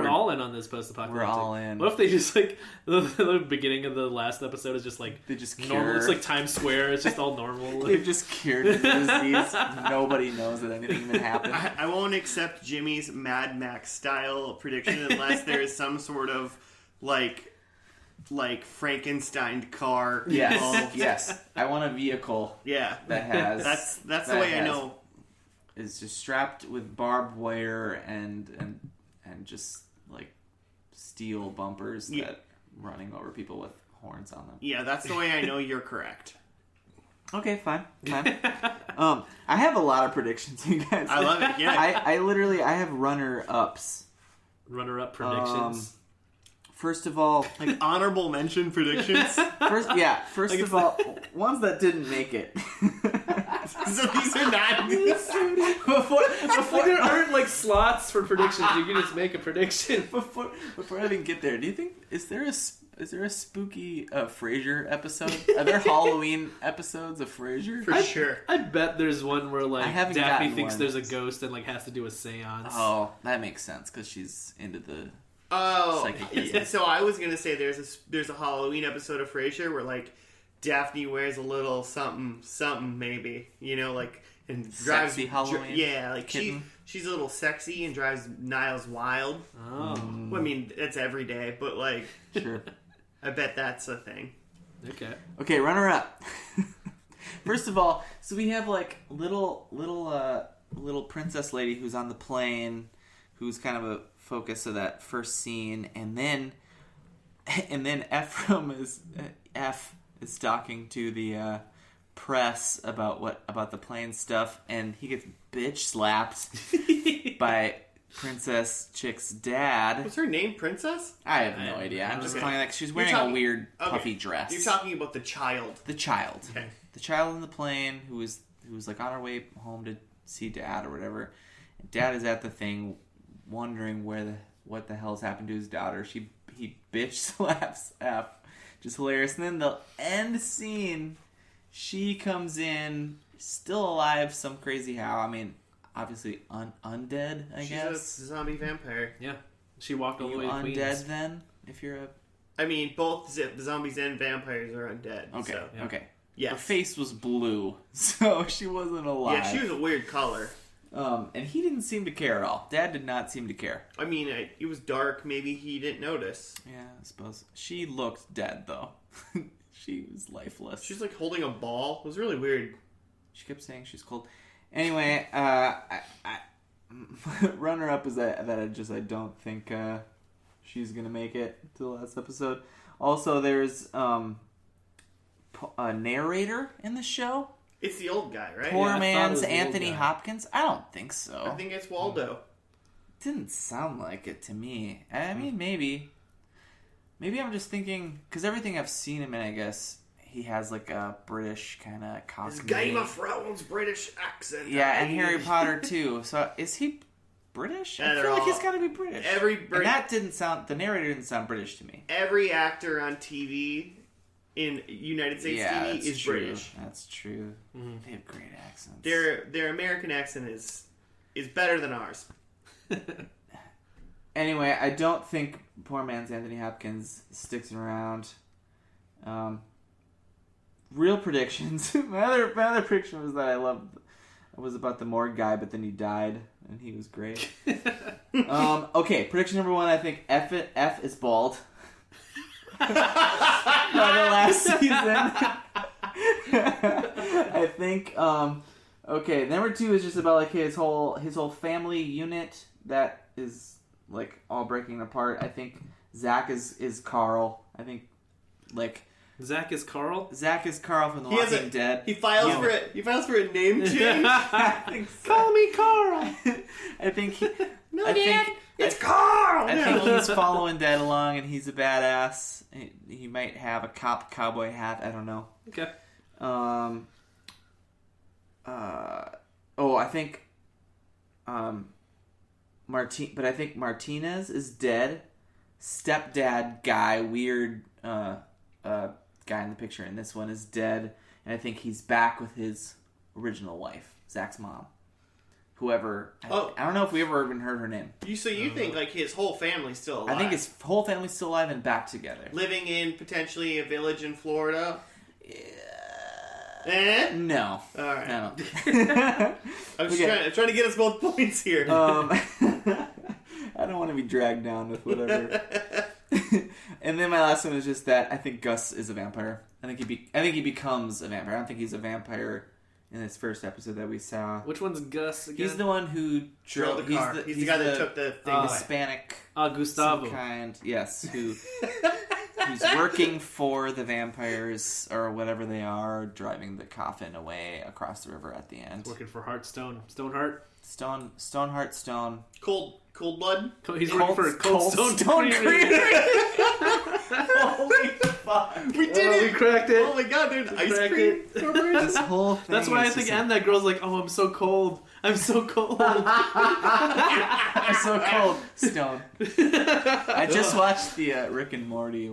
S3: all in on this post-apocalyptic.
S2: We're all in.
S3: What if they just like the beginning of the last episode is just like
S2: they just
S3: normal? It's like Times Square. It's just all normal.
S2: They've just cured the disease. Nobody knows that anything even happened.
S1: I won't accept Jimmy's Mad Max style prediction unless there is some sort of like Frankenstein car.
S2: Yes. I want a vehicle.
S1: Yeah.
S2: That has.
S1: That's the way I know.
S2: Is just strapped with barbed wire and just like steel bumpers that running over people with horns on them.
S1: Yeah, that's the way I know you're correct.
S2: Okay, fine. I have a lot of predictions, you guys.
S1: I love it. Yeah,
S2: I literally have runner-ups.
S3: Runner-up predictions.
S2: First of all,
S1: like honorable mention predictions.
S2: First of all, ones that didn't make it.
S1: So these are not
S3: before there aren't like slots for predictions. You can just make a prediction.
S2: Before I even get there, do you think is there a spooky Frasier episode? Are there Halloween episodes of Frasier?
S1: For sure.
S3: I bet there's one where like Daphne thinks
S2: one.
S3: There's a ghost and like has to do a seance.
S2: Oh, that makes sense because she's into the.
S1: So I was gonna say there's a Halloween episode of Frasier where like Daphne wears a little something maybe, and drives
S2: sexy Halloween.
S1: Like she's a little sexy and drives Niles wild.
S3: Oh,
S1: well, I mean that's every day, but like
S2: sure.
S1: I bet that's a thing.
S2: Okay, runner up. First of all, so we have like little princess lady who's on the plane, who's kind of a focus of that first scene, and then Ephraim is talking to the press about the plane stuff, and he gets bitch slapped by Princess Chick's dad.
S1: What's her name? Princess?
S2: I have no idea. I'm just calling it like she's wearing a weird puffy dress.
S1: You're talking about the child.
S2: The child.
S1: Okay.
S2: The child in the plane who was like on her way home to see dad or whatever. And dad is at the thing wondering what the hell's happened to his daughter. He bitch slaps F. Just hilarious. And then the end scene, she comes in, still alive, some crazy how. I mean, obviously undead, I guess.
S1: She's a zombie vampire.
S3: Yeah. She walked all the way to
S2: undead
S3: Queens.
S2: then? If you're a...
S1: I mean, both zombies and vampires are undead.
S2: Okay,
S1: so.
S2: okay.
S1: Yes.
S2: Her face was blue, so she wasn't alive.
S1: Yeah, she was a weird color.
S2: And he didn't seem to care at all. Dad did not seem to care.
S1: I mean, it was dark. Maybe he didn't notice.
S2: Yeah, I suppose. She looked dead, though. She was lifeless.
S1: She's like holding a ball. It was really weird.
S2: She kept saying she's cold. Anyway, runner-up is that I don't think she's going to make it to the last episode. Also, there's a narrator in the show.
S1: It's the old guy, right?
S2: Poor
S3: Yeah, I thought it
S2: man's
S3: was the old
S2: Anthony
S3: guy.
S2: Hopkins? I don't think so.
S1: I think it's Waldo.
S2: Didn't sound like it to me. I mean, maybe I'm just thinking, because everything I've seen him in, I guess he has like a British kind of
S1: His
S2: costume.
S1: Game of Thrones British accent.
S2: Yeah, and Harry Potter too. So is he British?
S1: Yeah,
S2: I
S1: they're
S2: feel like
S1: all-
S2: he's got to be British. And that didn't sound. The narrator didn't sound British to me.
S1: Every actor on TV in United States TV
S2: that's
S1: is
S2: true.
S1: British.
S2: That's true. They have great accents.
S1: Their American accent is better than ours.
S2: Anyway, I don't think poor man's Anthony Hopkins sticks around. Real predictions. my other prediction was that was about the morgue guy, but then he died, and he was great. Okay, prediction number 1. I think F is bald. By the last season. I think. Okay, number 2 is just about like his whole family unit that is like all breaking apart. I think Zach is Carl. I think like
S3: Zach is Carl?
S2: Zach is Carl from The Walking Dead.
S1: He files for it. He files for a name change.
S2: I think so.
S3: Call me Carl!
S2: I think he,
S1: No,
S2: I
S1: Dad,
S2: think
S1: it's Carl.
S2: I think he's following Dad along, and he's a badass. He might have a cowboy hat. I don't know.
S3: Okay.
S2: I think but I think Martinez is dead. Stepdad guy, weird guy in the picture in this one is dead, and I think he's back with his original wife, Zach's mom. Whoever, I don't know if we ever even heard her name.
S1: You think like his whole family's still alive?
S2: I think his whole family's still alive and back together.
S1: living in potentially a village in Florida.
S2: No.
S1: All right.
S2: No.
S1: I'm just
S2: Okay.
S1: trying to get us both points here.
S2: I don't want to be dragged down with whatever. And then my last one is just that I think Gus is a vampire. I think he becomes a vampire. I don't think he's a vampire in this first episode that we saw.
S3: Which one's Gus again?
S2: He's the one who
S1: Drilled the car. He's the guy that took the thing.
S2: Hispanic
S3: Gustavo.
S2: some kind. Yes, who's working for the vampires or whatever they are, driving the coffin away across the river at the end.
S3: Working for Heartstone. Stoneheart.
S2: Stoneheart Stone.
S1: Cold blood.
S3: He's working for
S2: Cold
S3: Stone
S2: Creamery. Holy fuck!
S1: We did
S3: We
S1: it!
S3: cracked it.
S1: Oh my god, there's an ice
S3: Cracked
S1: cream
S3: it.
S1: corporation.
S2: This whole thing.
S3: That's why I
S2: is
S3: think,
S2: just
S3: and that girl's like, oh, I'm so cold. I'm so cold.
S2: I'm so cold. Stone. I just watched the Rick and Morty.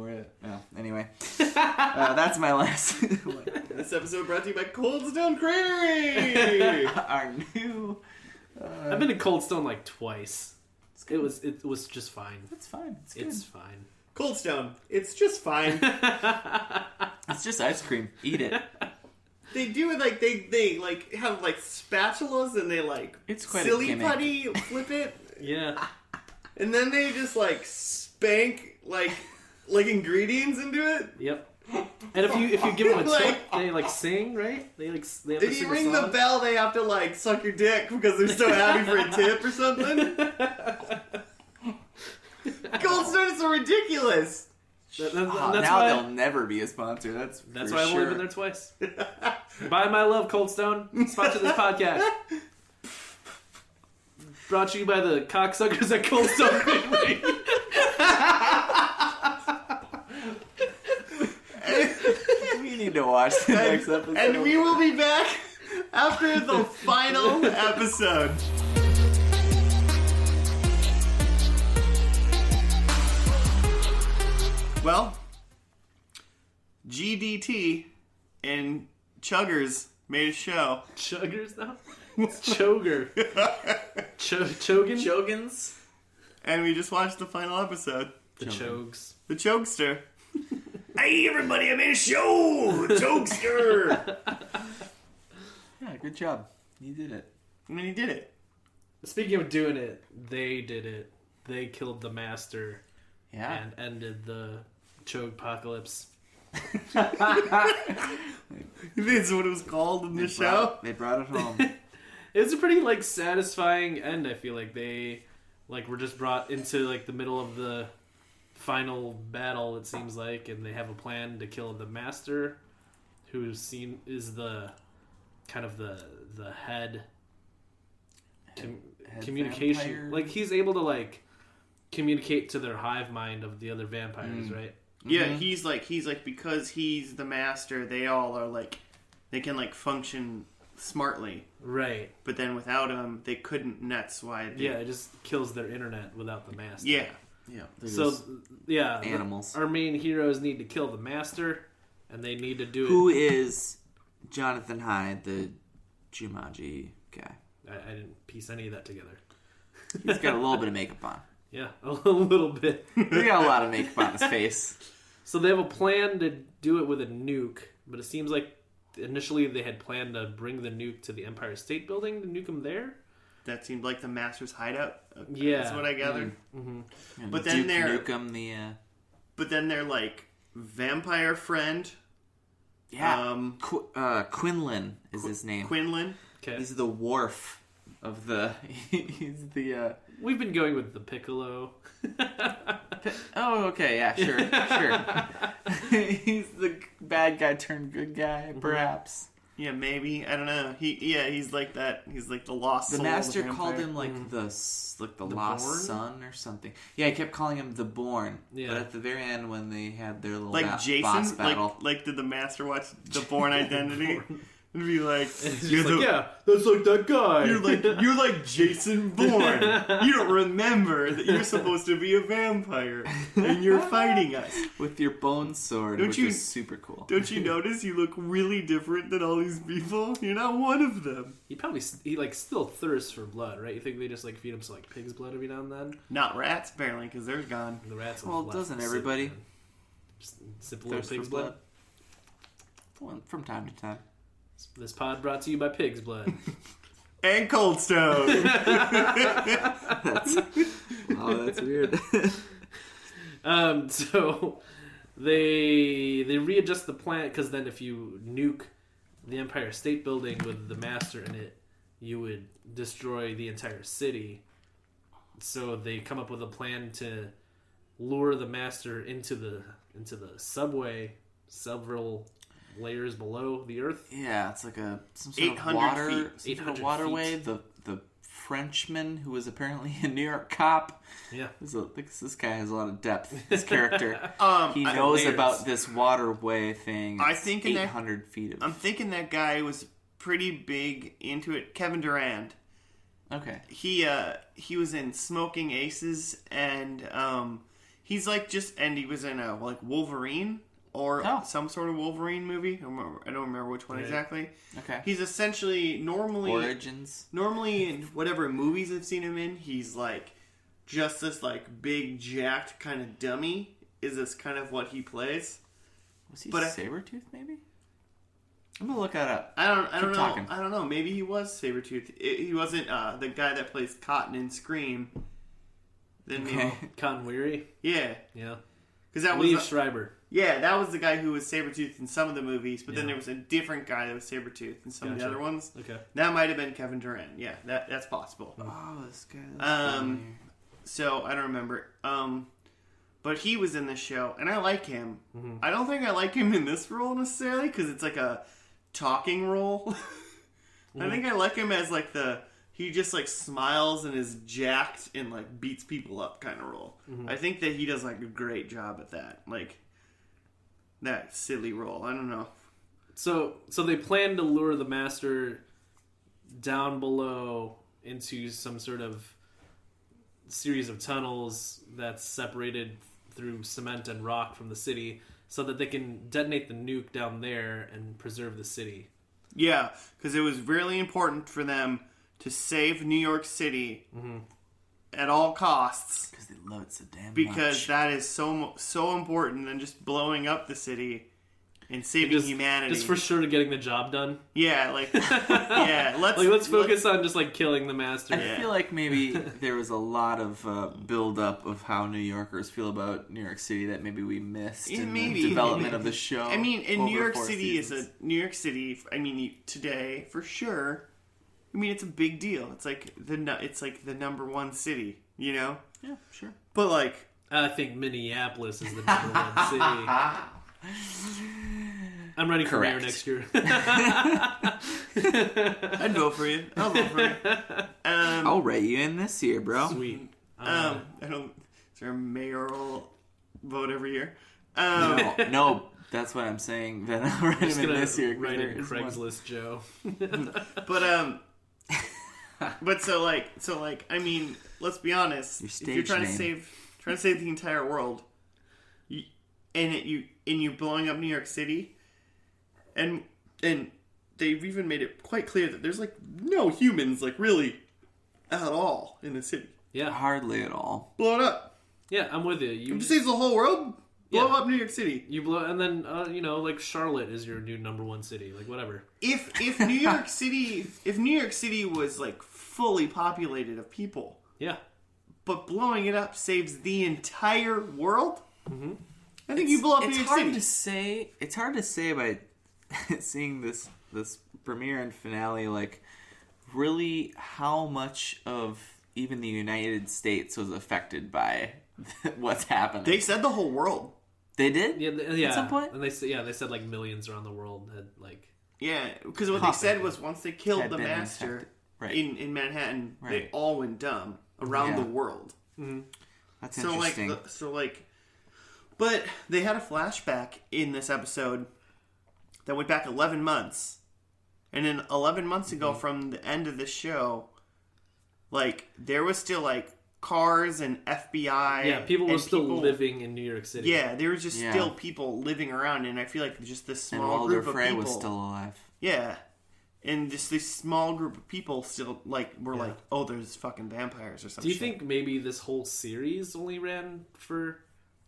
S2: Anyway, that's my last.
S1: This episode brought to you by Cold Stone Creamery.
S2: Our new.
S3: I've been to Cold Stone like twice. It was just fine.
S2: It's fine. It's good.
S3: It's fine.
S1: Cold Stone. It's just fine.
S2: It's just ice cream. Eat it.
S1: They do it like they like have like spatulas and they like
S2: It's quite a
S1: silly
S2: gimmick.
S1: putty flip it,
S3: Yeah.
S1: and then they just like spank like ingredients into it.
S3: Yep. And if you give them a tip,
S1: Like-
S3: they like sing, right? They have
S1: If
S3: to
S1: you
S3: sing
S1: ring
S3: a
S1: the
S3: song.
S1: bell, they have to like suck your dick because they're so happy for a tip or something. Cold Stone is so ridiculous.
S3: That's
S2: now
S3: why.
S2: they'll never be a sponsor. That's
S3: That's
S2: for
S3: why I've
S2: sure.
S3: only been there twice. Buy my love, Cold Stone. Sponsor this podcast. Brought to you by the cocksuckers at Cold Stone Creamery.
S2: We need to watch the next episode.
S1: And we will be back after the final episode. Well, GDT and Chuggers made a show.
S3: Chuggers now? It's Choger. Chogan?
S2: Chogans.
S1: And we just watched the final episode.
S3: The Chogs.
S1: The Chokester. Hey everybody, I made a show! Chokester!
S2: Yeah, good job. You did it.
S1: I mean, he did it.
S3: Speaking of doing it, they did it. They killed the master
S2: Yeah.
S3: and ended the Chogue-pocalypse.
S1: This is what it was called in the show.
S2: They brought it home.
S3: It was a pretty like satisfying end. I feel like they were just brought into like the middle of the final battle. It seems like, and they have a plan to kill the master, who is the kind of the head,
S2: Head
S3: communication.
S2: vampire?
S3: Like he's able to like communicate to their hive mind of the other vampires, right?
S1: Yeah, he's like because he's the master. They all are like they can like function smartly.
S3: Right.
S1: But then without him, they couldn't. And that's why.
S3: Yeah, it just kills their internet without the master.
S1: Yeah. Yeah.
S3: So yeah,
S2: animals.
S3: Our main heroes need to kill the master, and they need to do
S2: Who
S3: it.
S2: is Jonathan Hyde, the Jumanji guy?
S3: I didn't piece any of that together.
S2: He's got a little bit of makeup on.
S3: Yeah, a little bit.
S2: He's got a lot of makeup on his face.
S3: So they have a plan to do it with a nuke, but it seems like initially they had planned to bring the nuke to the Empire State Building to nuke them there.
S1: That seemed like the master's hideout.
S3: Yeah.
S1: That's what I gathered.
S2: And
S1: But
S2: the
S1: then
S2: Duke
S1: they're-
S2: Nukem,
S1: But then their like vampire friend,
S2: Quinlan is his name.
S1: Quinlan.
S3: Okay.
S2: He's the Worf of the. He's the.
S3: We've been going with the Piccolo.
S2: Oh, okay, yeah, sure. He's the bad guy turned good guy, perhaps.
S1: Yeah, maybe. I don't know. He's like that. He's like the lost
S2: The
S1: soul of
S2: master
S1: vampire.
S2: called him like the lost
S3: Born?
S2: son or something. Yeah, he kept calling him the Born.
S3: Yeah.
S2: But at the very end, when they had their little
S1: like
S2: boss
S1: Jason.
S2: battle,
S1: Like did the master watch The Bourne Identity? And be like,
S3: It's
S1: you're
S3: just like,
S1: the-
S3: yeah, that's like that guy.
S1: You're like Jason Bourne. You don't remember that you're supposed to be a vampire and you're fighting us.
S2: with your bone sword,
S1: Don't
S2: which
S1: you-
S2: is super cool.
S1: Don't you notice you look really different than all these people? You're not one of them.
S3: he like still thirsts for blood, right? You think they just like feed him some like pig's blood every now and then?
S1: Not rats, apparently, because they're gone.
S3: The rats.
S2: Well,
S3: have
S2: doesn't
S3: left
S2: everybody?
S3: sip, man. Just sip a little
S2: Thirst for
S3: pig's
S2: blood?
S3: blood.
S2: From time to time.
S3: This pod brought to you by Pig's Blood.
S1: And Cold Stone.
S2: Oh, that's weird.
S3: So they readjust the plan because then if you nuke the Empire State Building with the Master in it, you would destroy the entire city. So they come up with a plan to lure the Master into the subway, several layers below the Earth.
S2: Yeah, it's like some sort of
S1: 800
S2: water,
S1: feet.
S2: some sort
S3: 800
S2: of waterway.
S3: feet.
S2: The Frenchman who was apparently a New York cop.
S3: Yeah.
S2: This guy has a lot of depth. This character, he
S1: I-
S2: knows
S3: layers.
S2: about this waterway thing.
S1: I
S2: It's
S1: think in that-
S2: 800 feet of.
S1: I'm thinking that guy was pretty big into it. Kevin Durand.
S2: Okay.
S1: He was in Smoking Aces, and he's like and he was in like Wolverine or
S2: Oh.
S1: some sort of Wolverine movie. I don't remember which one
S3: Right.
S1: exactly.
S2: Okay.
S1: He's essentially
S2: Origins.
S1: normally in whatever movies I've seen him in, he's like just this like big jacked kind of dummy. Is this kind of what he plays?
S2: Was he
S1: But
S2: Sabretooth, maybe? I'm gonna look that up.
S1: I don't
S2: Keep
S1: know.
S2: talking.
S1: I don't know. Maybe he was Sabretooth. He wasn't the guy that plays Cotton in Scream. Then
S2: Okay.
S3: Cotton Weary.
S1: yeah,
S3: Yeah.
S1: because that
S3: Liev
S1: was
S3: Schreiber.
S1: that was the guy who was Sabretooth in some of the movies, but then
S3: Yeah.
S1: there was a different guy that was Sabretooth in some of the
S3: Gotcha.
S1: other ones.
S3: Okay.
S1: That might have been Kevin Durant. Yeah, that's possible.
S2: Oh, this guy.
S1: So I don't remember. But he was in this show, and I like him. I don't think I like him in this role necessarily because it's like a talking role. I think I like him as like he just like smiles and is jacked and like beats people up kind of role. I think that he does like a great job at that, like that silly role. I don't know.
S3: So they plan to lure the Master down below into some sort of series of tunnels that's separated through cement and rock from the city so that they can detonate the nuke down there and preserve the city.
S1: Yeah, because it was really important for them to save New York City at all costs.
S2: Because they love it so damn
S1: Because
S2: much.
S1: that is so important than just blowing up the city and saving humanity.
S3: Just for sure getting the job done.
S1: Yeah, let's
S3: focus on just like killing the master.
S2: I feel like maybe there was a lot of build-up of how New Yorkers feel about New York City that maybe we missed in the development of the show.
S1: I mean, in New York City New York City. I mean, today for sure. I mean, it's a big deal. It's like the number one city. You know?
S2: Yeah, sure.
S1: But like,
S3: I think Minneapolis is the number one city. I'm running for mayor next year.
S1: I'd vote for you. I'll vote for you.
S2: I'll write you in this year, bro.
S3: Sweet.
S1: I don't. Is there a mayoral vote every year?
S2: No, that's what I'm saying. That I'll write him in this year.
S3: Write in Craigslist Joe.
S1: But so I mean, let's be honest. If you're trying to save the entire world, you're blowing up New York City, and they've even made it quite clear that there's like no humans like really at all in the city.
S3: Yeah,
S2: hardly at all.
S1: Blow it up.
S3: Yeah, I'm with you.
S1: It saves the whole world. Blow up New York City.
S3: You blow, and then like Charlotte is your new number one city. Like whatever.
S1: If New York City was like fully populated of people,
S3: yeah,
S1: but blowing it up saves the entire world. Mm-hmm. I think you blow up New York City.
S2: It's hard to say by seeing this premiere and finale, like really how much of even the United States was affected by what's happening.
S1: They said the whole world.
S2: They did?
S3: Yeah.
S2: At some point?
S3: And they said like millions around the world had like...
S1: Yeah, because what they said was once they killed the master in Manhattan, they all went dumb around the world.
S3: Mm-hmm.
S2: That's interesting.
S1: But they had a flashback in this episode that went back 11 months. And then 11 months ago from the end of the show, like, there was still, like, cars and FBI.
S3: Yeah, people were still living in New York City.
S1: Yeah, there was just still people living around, and I feel like just this small group of people.
S2: And Walder Frey was still alive.
S1: Yeah. And just this small group of people still, like, were like, oh, there's fucking vampires or something.
S3: Do you think maybe this whole series only ran for,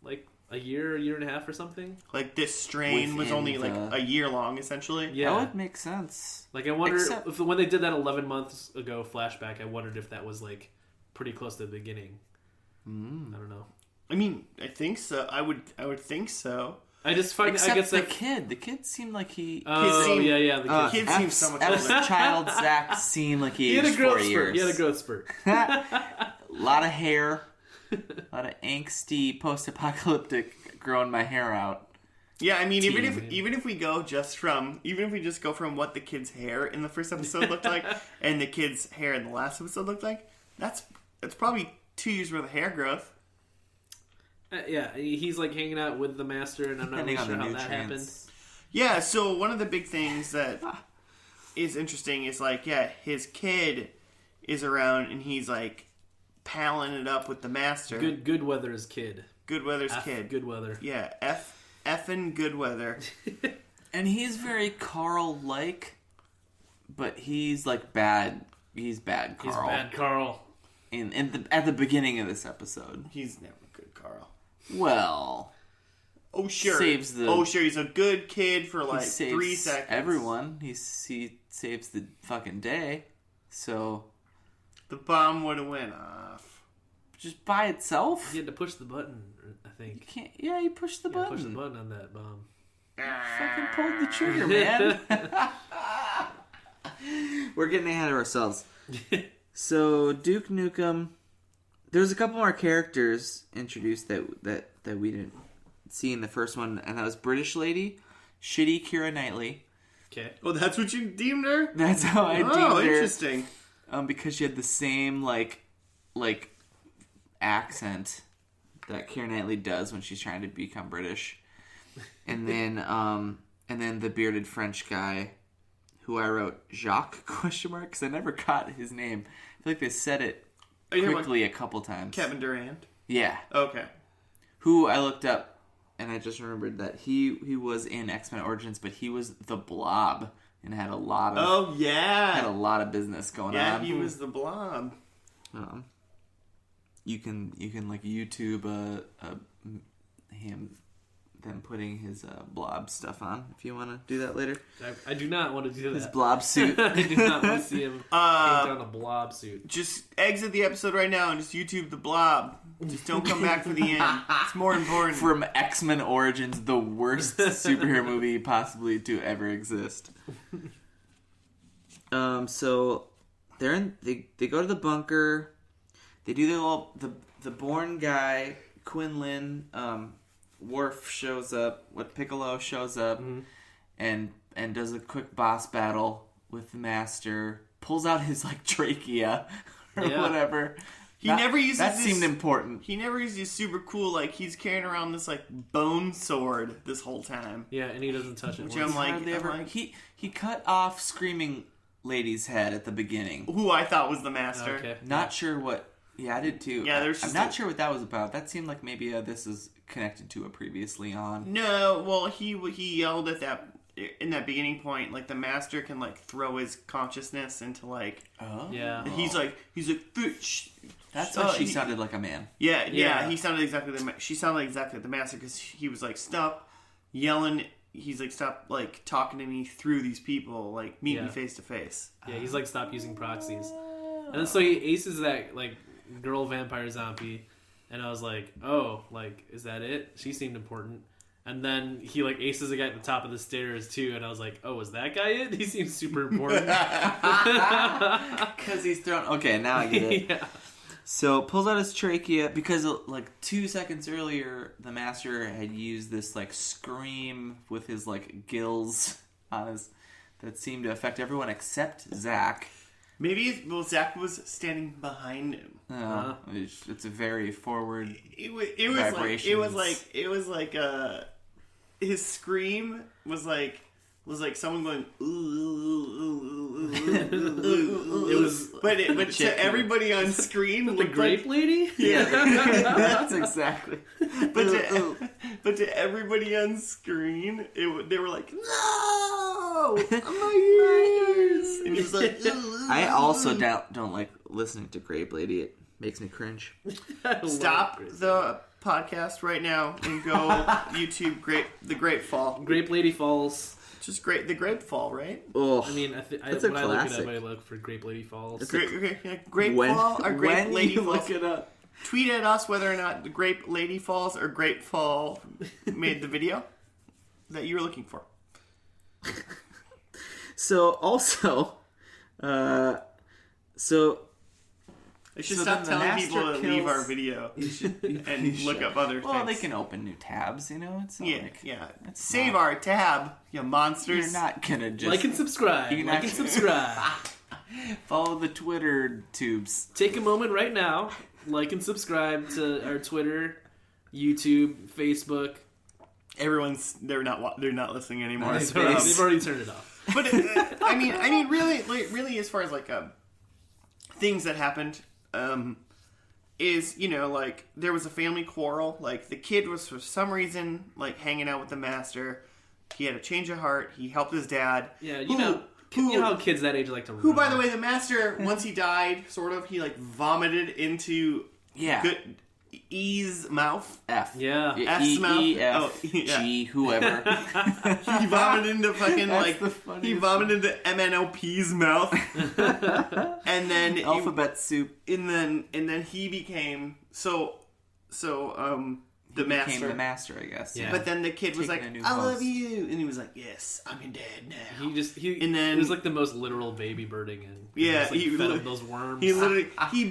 S3: like, a year and a half or something?
S1: Like, this strain was only, like, a year long, essentially?
S3: Yeah.
S2: That would make sense.
S3: Like, I wonder, if when they did that 11 months ago flashback, I wondered if that was, like, pretty close to the beginning. I don't know.
S1: I mean, I think so. I would think so.
S3: I just find...
S2: Except
S3: I guess
S2: the kid. The kid seemed like he...
S3: The
S1: kid seemed so much
S2: F's child, Zach, seemed like he aged 4 years.
S3: He had a growth spurt.
S1: A
S2: lot of hair. A lot of angsty, post-apocalyptic growing my hair out.
S1: Yeah, I mean, even if we just go from what the kid's hair in the first episode looked like and the kid's hair in the last episode looked like, that's probably 2 years worth of hair growth.
S3: Yeah, he's like hanging out with the master, and I'm not really sure how that happened.
S1: Yeah, so one of the big things that is interesting is like, his kid is around and he's like palling it up with the master.
S3: Goodweather's kid.
S1: Goodweather's kid.
S3: Goodweather.
S1: Yeah, effing Goodweather.
S2: And he's very Carl-like, but he's like bad. He's bad Carl.
S3: He's bad Carl.
S2: At the beginning of this episode.
S1: He's never good Carl.
S2: Well...
S1: Oh, sure. He's a good kid for like 3 seconds.
S2: Everyone. He saves the fucking day. So...
S1: The bomb would have went off.
S2: Just by itself?
S3: You had to push the button, I think.
S2: You pushed the button.
S3: Push the button on that bomb.
S2: Fucking pulled the trigger, man. We're getting ahead of ourselves. So, Duke Nukem... There's a couple more characters introduced that we didn't see in the first one, and that was British lady, shitty Keira Knightley.
S3: Okay.
S1: Oh, that's what you deemed her?
S2: That's how I deemed her.
S1: Oh, interesting.
S2: Because she had the same like accent that Keira Knightley does when she's trying to become British, and then the bearded French guy, who I wrote Jacques ? Because I never caught his name. I feel like they said it quickly a couple times.
S1: Kevin Durant.
S2: Yeah.
S1: Okay.
S2: Who I looked up, and I just remembered that he was in X-Men Origins, but he was the Blob and had a lot of business going on.
S1: Yeah, he was the Blob.
S2: You can like YouTube him them putting his blob stuff on. If you want to do that later,
S3: I do not want to do that.
S2: his blob suit.
S3: I do not want to see him paint on a blob suit.
S1: Just exit the episode right now and just YouTube the Blob. Just don't come back for the end. It's more important.
S2: From X-Men Origins, the worst superhero movie possibly to ever exist. So they go to the bunker. They do the Bourne guy, Quinlan, Worf shows up. Piccolo shows up and does a quick boss battle with the Master. Pulls out his like trachea or whatever.
S1: He never uses
S2: that
S1: this,
S2: seemed important.
S1: He never uses super cool, like he's carrying around this like bone sword this whole time.
S3: Yeah, and he doesn't touch it.
S1: Which I'm like,
S2: he cut off Screaming Lady's head at the beginning.
S1: Who I thought was the Master.
S3: Okay.
S2: Not sure what. Yeah, I did too.
S1: Yeah,
S2: I'm not sure what that was about. That seemed like maybe this is connected to a previously on.
S1: No, well, he yelled at that in that beginning point, like the Master can like throw his consciousness into like.
S2: Oh.
S3: Yeah.
S1: He's like.
S2: That's why she sounded like a man.
S1: Yeah. He sounded exactly she sounded exactly like the Master because he was like, stop yelling. He's like, stop like talking to me through these people. Like meet me face to face.
S3: Yeah, he's like, stop using proxies. And then so he aces that like girl vampire zombie, and I was like, oh, like is that it? She seemed important. And then he like aces a guy at the top of the stairs too, and I was like, oh, is that guy it? He seems super important.
S2: Because he's thrown. Okay, now I get it.
S3: Yeah.
S2: So pulls out his trachea because like 2 seconds earlier, the Master had used this like scream with his like gills on his that seemed to affect everyone except Zach.
S1: Maybe Zach was standing behind him.
S2: It's a very forward.
S1: It was like his scream was like someone going
S3: It was,
S1: but to everybody on screen,
S3: the grape lady.
S2: Yeah, that's exactly.
S1: But to everybody on screen, they were like, no, my ears. And he was like,
S2: I also don't like listening to Grape Lady. It makes me cringe.
S1: Stop the podcast right now and go YouTube the Grape Fall.
S3: Grape Lady Falls.
S1: Just great, the Grape Fall, right?
S2: Oh,
S3: I mean,
S2: that's
S3: when
S2: a
S3: I look
S2: classic.
S3: it up, I look for Grape Lady Falls.
S1: Grape Fall or Grape Lady Falls?
S2: Look it up.
S1: Tweet at us whether or not the Grape Lady Falls or Grape Fall made the video that you were looking for.
S2: So also,
S1: I should
S2: So
S1: stop
S2: then the
S1: telling
S2: Master
S1: people to leave
S2: kills-
S1: our video and look up other things.
S2: well, they can open new tabs. You know, it's not like
S1: It's Save our tab, you monsters.
S2: you're not gonna just
S3: Like and subscribe.
S2: You can
S3: Like and
S2: actually-
S3: subscribe.
S2: follow the Twitter tubes.
S3: Take a moment right now. Like and subscribe to our Twitter, YouTube, Facebook.
S1: They're not listening anymore.
S3: They've already turned it off.
S1: But I mean, really, as far as like things that happened, is like there was a family quarrel. Like the kid was for some reason like hanging out with the Master. He had a change of heart. He helped his dad.
S3: Yeah, you know how kids that age like to.
S1: Who, by the way, the Master once he died, sort of, he like vomited into E's mouth.
S2: F.
S3: Yeah.
S1: F's mouth.
S2: G, whoever.
S1: He vomited into fucking
S2: That's the
S1: he
S2: funniest
S1: vomited into MNOP's mouth, and then
S2: Alphabet soup.
S1: and then he became the Master.
S2: Became the Master, I guess.
S3: Yeah.
S1: But then the kid was like,
S2: Taking a new
S1: "I love
S2: host.
S1: you," and he was like, "Yes, I'm your dad now."
S3: And then it was like the most literal baby birding, and he fed him those worms.
S1: He literally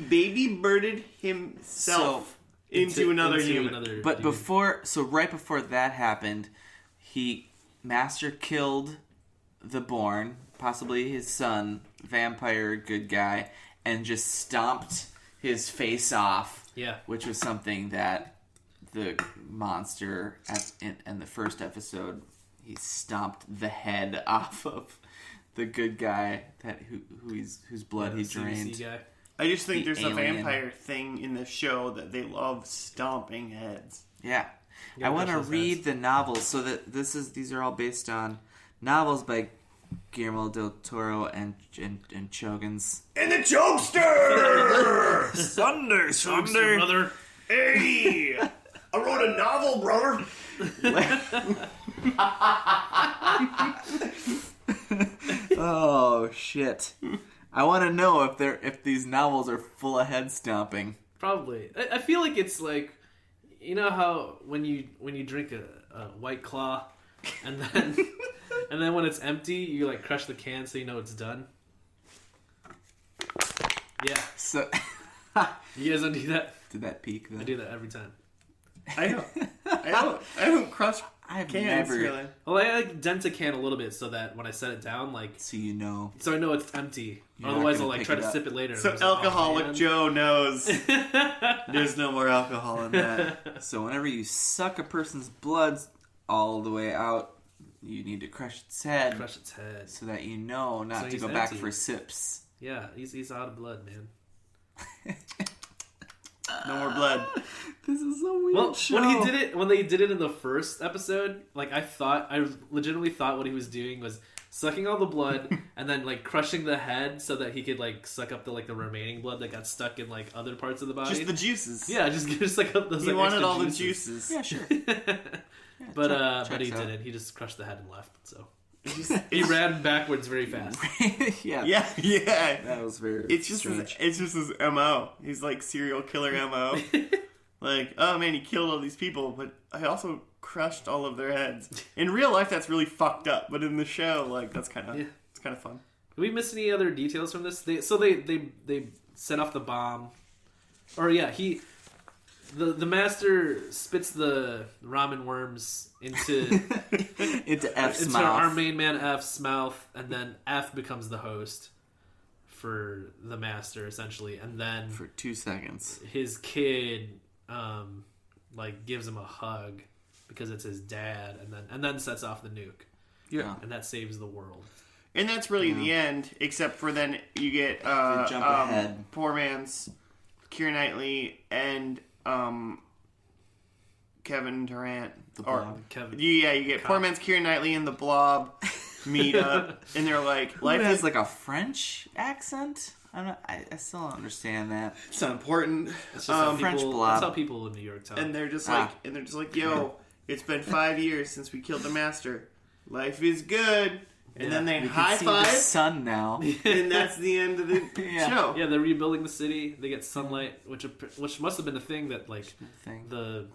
S1: baby birded himself into another human.
S2: But right before that happened, Master killed the Bourne, possibly his son, vampire good guy, and just stomped his face off.
S3: Yeah.
S2: Which was something that the monster in the first episode, he stomped the head off of the good guy whose blood he drained.
S3: Guy.
S1: I just think
S2: The
S1: there's
S2: alien.
S1: a vampire thing in the show that they love stomping heads.
S2: Yeah.
S3: Yeah,
S2: I want to
S3: those
S2: read
S3: heads.
S2: the novels. So that these are all based on novels by Guillermo del Toro and Chogans.
S1: And the Jokester!
S3: Brother.
S1: Hey! I wrote a novel, brother.
S2: Oh shit! I want to know if these novels are full of head stomping.
S3: Probably. I feel like it's like, you know how when you drink a White Claw, and then and then when it's empty, you like crush the can so you know it's done. Yeah.
S2: So
S3: You guys don't do that?
S2: did that peak? Then?
S3: I do that every time.
S1: I don't crush
S2: I've
S1: cans
S2: never.
S1: really.
S3: Well, I like dent a can a little bit so that when I set it down, like,
S2: So you know.
S3: so I know it's empty.
S2: You're not
S3: Otherwise,
S2: gonna
S3: I'll like
S2: pick
S3: try
S2: it
S3: to
S2: up.
S3: sip it later.
S1: So
S3: and I was like,
S1: alcoholic
S3: oh, man.
S1: Joe knows there's no more alcohol in that.
S2: So whenever you suck a person's blood all the way out, you need to crush its head
S3: Crush its head.
S2: so that you know not
S3: So
S2: to
S3: he's
S2: go back
S3: empty.
S2: for sips.
S3: Yeah, he's out of blood, man.
S1: No more blood.
S2: This is a weird
S3: Well,
S2: show.
S3: when they did it in the first episode, like I legitimately thought what he was doing was sucking all the blood and then like crushing the head so that he could like suck up the remaining blood that got stuck in like other parts of the body.
S1: Just the juices.
S3: yeah, just suck up those.
S1: He
S3: like,
S1: wanted
S3: extra
S1: all the
S3: juices.
S1: juices.
S2: Yeah, sure.
S3: But
S2: checks
S3: he
S2: out.
S3: didn't. He just crushed the head and left. So he ran backwards very fast.
S2: Yeah.
S1: Yeah.
S2: That was very
S1: It's just
S2: strange.
S1: his MO. He's like serial killer MO. Like, oh man, he killed all these people, but I also crushed all of their heads. In real life, that's really fucked up, but in the show, like, it's kind of fun.
S3: Did we miss any other details from this? They set off the bomb, or yeah, the master spits the ramen worms into
S2: into F's
S3: into
S2: mouth.
S3: our main man F's mouth, and then F becomes the host for the master essentially, and then
S2: For 2 seconds.
S3: his kid like gives him a hug because it's his dad, and then sets off the nuke,
S2: Yeah.
S3: and that saves the world.
S1: And that's really the end, except for then you get
S2: jump ahead.
S1: poor man's Keira Knightley and Kevin Durant.
S2: The
S1: Or-
S2: Blob.
S3: Kevin,
S1: Yeah, you get poor man's Keira Knightley and the Blob meet up, and they're like,
S2: Who
S1: life
S2: has
S1: is
S2: like a French accent? I still don't understand that.
S1: it's not important.
S3: it's just how
S2: French
S3: people,
S2: blob.
S3: that's how people in New York talk.
S1: And they're just
S2: Ah.
S1: like, yo, it's been 5 years since we killed the master. Life is good. And then they
S2: We can
S1: high
S2: see the
S1: five,
S2: sun now.
S1: and that's the end of the
S2: Yeah.
S1: show.
S3: Yeah, they're rebuilding the city. They get sunlight, which must have been a thing that like
S2: Thing.
S3: the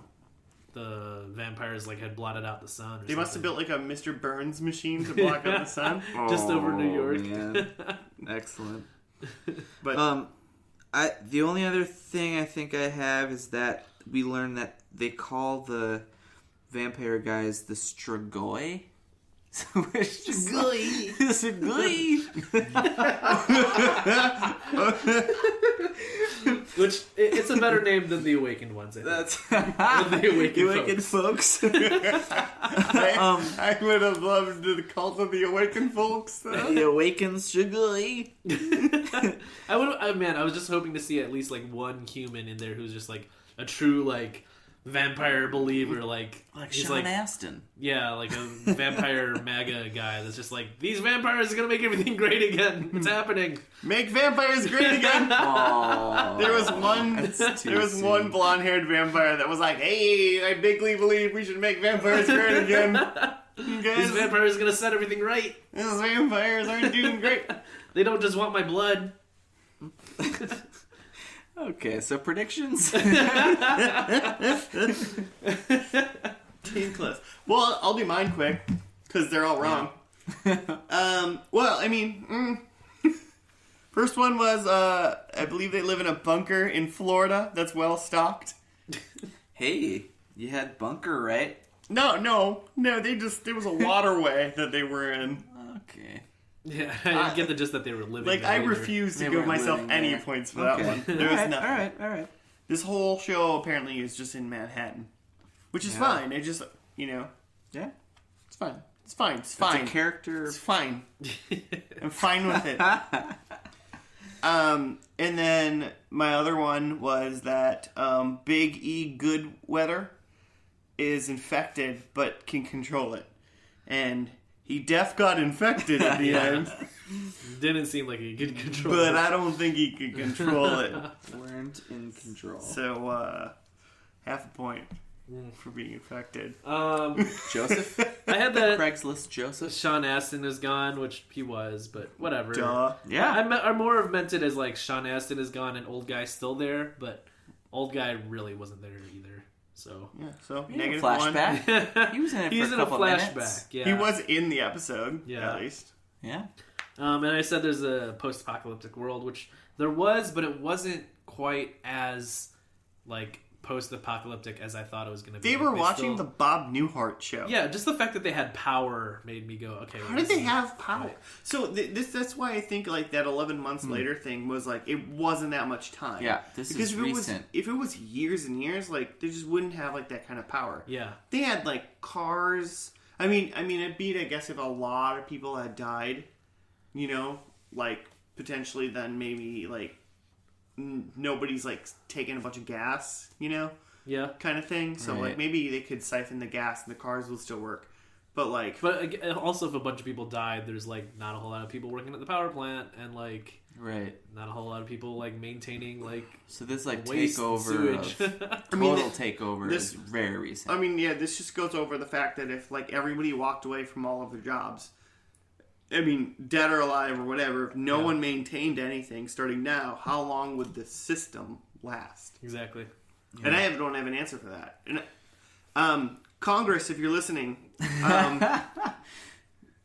S3: vampires like had blotted out the sun. Or
S1: They must have
S3: something.
S1: built like a Mr. Burns machine to block out the sun.
S3: Just over New
S2: Oh,
S3: York.
S2: man. Excellent.
S1: But
S2: The only other thing I think I have is that we learned that they call the vampire guys the Strigoi. So it's just Strigoi.
S3: Which it's a better name than the Awakened ones. I think.
S2: That's
S3: The Awakened
S2: folks.
S1: I would have loved the cult of the awakened folks. Though.
S2: The awakened Strigoi.
S3: I was just hoping to see at least like one human in there who's just like a true like vampire believer, like he's
S2: Sean Astin.
S3: yeah, like a vampire MAGA guy that's just like, these vampires are gonna make everything great again. It's happening.
S1: Make vampires great again.
S2: Oh,
S1: There was one blonde-haired vampire that was like, "Hey, I bigly believe we should make vampires great again."
S3: These
S1: Guys,
S3: vampires are gonna set everything right.
S1: these vampires aren't doing great.
S3: They don't just want my blood.
S2: Okay, so predictions.
S1: Team close. Well, I'll do mine quick because they're all wrong. Well, I mean, first one was I believe they live in a bunker in Florida that's well stocked.
S2: Hey, you had bunker, right?
S1: No. There was a waterway that they were in.
S2: Okay.
S3: Yeah, I get the gist that they were living.
S1: Like,
S3: there
S1: I
S3: either.
S1: refuse to
S2: They
S1: give
S2: weren't
S1: myself
S2: living
S1: any
S2: there.
S1: points for that
S2: Okay.
S1: one. There was nothing.
S2: All right.
S1: This whole show apparently is just in Manhattan, which is
S2: Yeah.
S1: fine. It just,
S2: Yeah.
S1: it's fine. It's fine. It's
S2: It's
S1: fine.
S2: a character.
S1: It's fine. I'm fine with it. And then my other one was that Big E Goodweather is infected but can control it. And he got infected at the end,
S3: Didn't seem like a good control.
S1: but I don't think he could control it.
S2: Weren't in control.
S1: So, half a point. for being infected.
S2: Joseph?
S3: I had that
S2: Craigslist Joseph?
S3: Sean Astin is gone, which he was, but whatever.
S1: Duh.
S2: Yeah.
S3: I more have meant it as like Sean Astin is gone and old guy's still there, but old guy really wasn't there either. So
S1: Yeah, so
S2: Yeah,
S1: negative
S2: flashback. He was in it
S3: he's
S2: for
S3: in
S2: a
S3: a
S2: couple
S3: flashback.
S2: minutes.
S3: Yeah,
S1: He was in the episode,
S3: Yeah.
S1: at least.
S2: Yeah.
S3: And I said there's a post-apocalyptic world, which there was, but it wasn't quite as like post-apocalyptic as I thought it was going to be.
S1: They were
S3: Like,
S1: watching
S3: still-
S1: the Bob Newhart show.
S3: Yeah, just the fact that they had power made me go, okay.
S1: How did they have power? So that's why I think like that 11 months later thing was like it wasn't that much time.
S2: Yeah, this
S1: because
S2: is
S1: if
S2: recent.
S1: If it was years and years, like they just wouldn't have like that kind of power.
S3: Yeah.
S1: They had like cars. I mean, it'd be I guess if a lot of people had died, you know, like potentially then maybe like nobody's like taking a bunch of gas, you know.
S3: Yeah.
S1: Kind of thing. So
S2: Right.
S1: like maybe they could siphon the gas and the cars will still work. But like
S3: But also, if a bunch of people died, there's like not a whole lot of people working at the power plant, and like
S2: Right.
S3: not a whole lot of people like maintaining like
S2: So this like
S3: waste and
S2: takeover
S3: sewage.
S2: of
S1: mean,
S2: total takeover
S1: this-
S2: is very recent.
S1: I mean, yeah, this just goes over the fact that if like everybody walked away from all of their jobs, I mean, dead or alive or whatever, if no one maintained anything starting now, how long would the system last?
S3: Exactly.
S1: And I don't have an answer for that. And Congress, if you're listening,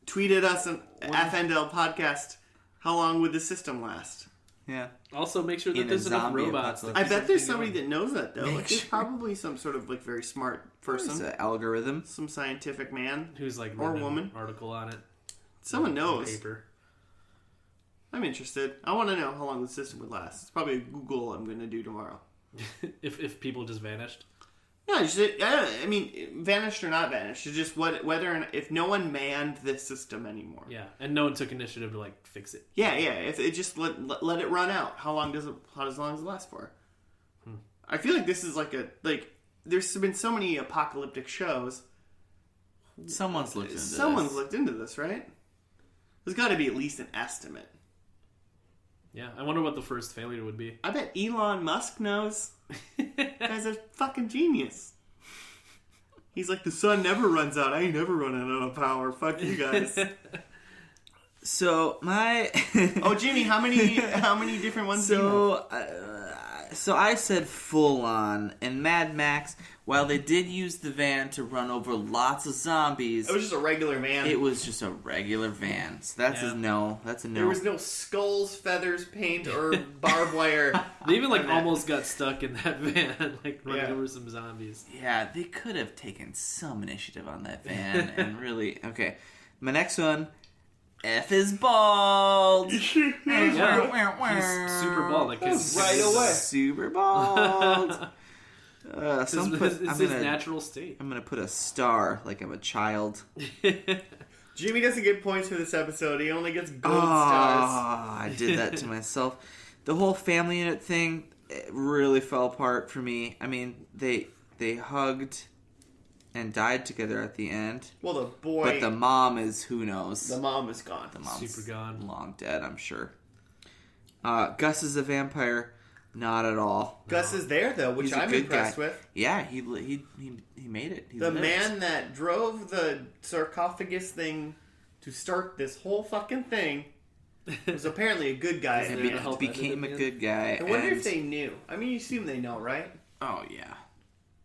S1: tweet at us on FNL Podcast. How long would the system last?
S2: yeah.
S3: Also, make sure that
S2: In a
S3: there's enough
S2: zombie
S3: robots. That
S2: apocalypse.
S1: I
S3: keep
S1: bet there's
S3: everything
S1: somebody
S3: going.
S1: that knows that though.
S2: Make
S1: Like, there's
S2: sure.
S1: probably some sort of like very smart
S2: It's
S1: person,
S2: an algorithm.
S1: some scientific man.
S3: Who's like
S1: Or
S3: written an
S1: woman.
S3: article on it.
S1: Someone
S3: on
S1: knows.
S3: paper.
S1: I'm interested. I want to know how long the system would last. It's probably a Google I'm going to do tomorrow.
S3: if people just vanished.
S1: No, I mean, vanished or not vanished. It's just whether and if no one manned this system anymore.
S3: Yeah, and no one took initiative to like fix it.
S1: Yeah. If it just let it run out, how long does it last for? I feel like this is there's been so many apocalyptic shows.
S2: Someone's looked into
S1: Someone's
S2: this.
S1: looked into this, right? There's got to be at least an estimate.
S3: Yeah, I wonder what the first failure would be.
S1: I bet Elon Musk knows. Guy's a fucking genius. He's like, the sun never runs out. I ain't never running out of power. Fuck you guys.
S2: So my
S1: Oh, Jimmy, how many different ones do you have?
S2: so I said full on, and Mad Max. While they did use the van to run over lots of zombies,
S1: It was just a regular van.
S2: it was just a regular van. So that's
S3: Yeah.
S2: a no. That's a no.
S1: There was no skulls, feathers, paint, or barbed wire.
S3: They even like
S1: on that.
S3: almost got stuck in that van, like running
S1: Yeah.
S3: over some zombies.
S2: Yeah, they could have taken some initiative on that van and really. Okay, my next one. F is bald.
S3: Yeah, he's super bald. Like his,
S1: Right away.
S2: Super bald.
S3: It's
S2: I'm
S3: his
S2: gonna
S3: natural state.
S2: I'm gonna put a star like I'm a child.
S1: Jimmy doesn't get points for this episode. He only gets gold stars.
S2: I did that to myself. The whole family unit thing, it really fell apart for me. I mean, they hugged and died together at the end.
S1: Well, the boy,
S2: But the mom is, who knows?
S1: the mom is gone.
S2: The mom's
S3: Super gone.
S2: long dead, I'm sure. Gus is a vampire. Not at all.
S1: Gus is there though, which
S2: He's a
S1: I'm
S2: good
S1: impressed
S2: guy.
S1: with.
S2: Yeah, he made it. He
S1: The
S2: lived.
S1: man that drove the sarcophagus thing to start this whole fucking thing was apparently a good guy.
S2: and
S1: in
S3: Is
S1: the
S3: there
S1: end.
S3: help
S2: became a
S3: ended
S2: good guy.
S1: I wonder
S2: and-
S1: if they knew. I mean, you assume they know, right?
S2: Oh yeah.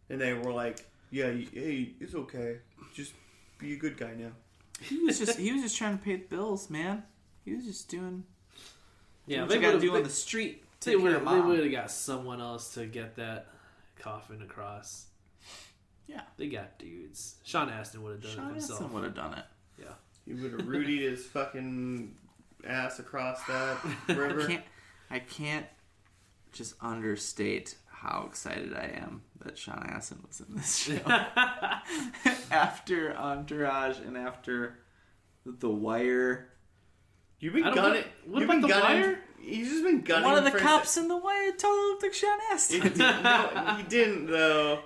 S1: And they were like, "Yeah, hey, it's okay. Just be a good guy now."
S2: He was just trying to pay the bills, man. He was just doing
S3: Yeah,
S2: what
S3: they
S2: you gotta
S3: would
S2: do on
S3: have.
S2: the street.
S3: They
S2: Take care
S3: would
S2: of
S3: have
S2: mom.
S3: got someone else to get that coffin across.
S2: Yeah.
S3: They got dudes. Sean Astin would have done it
S2: Sean
S3: himself.
S2: Astin would have done it.
S3: Yeah.
S1: He would have Rudied his fucking ass across that river.
S2: I can't just understate how excited I am that Sean Astin was in this show. After Entourage and after The Wire.
S1: You've been
S3: I don't-
S1: gunning.
S3: what
S1: you've
S3: about
S1: been
S3: The
S1: gunning.
S3: Wire?
S1: He's just been gunning.
S2: One of the
S1: for
S2: cops in The Wire totally looked like Sean Astin.
S1: No, he didn't though.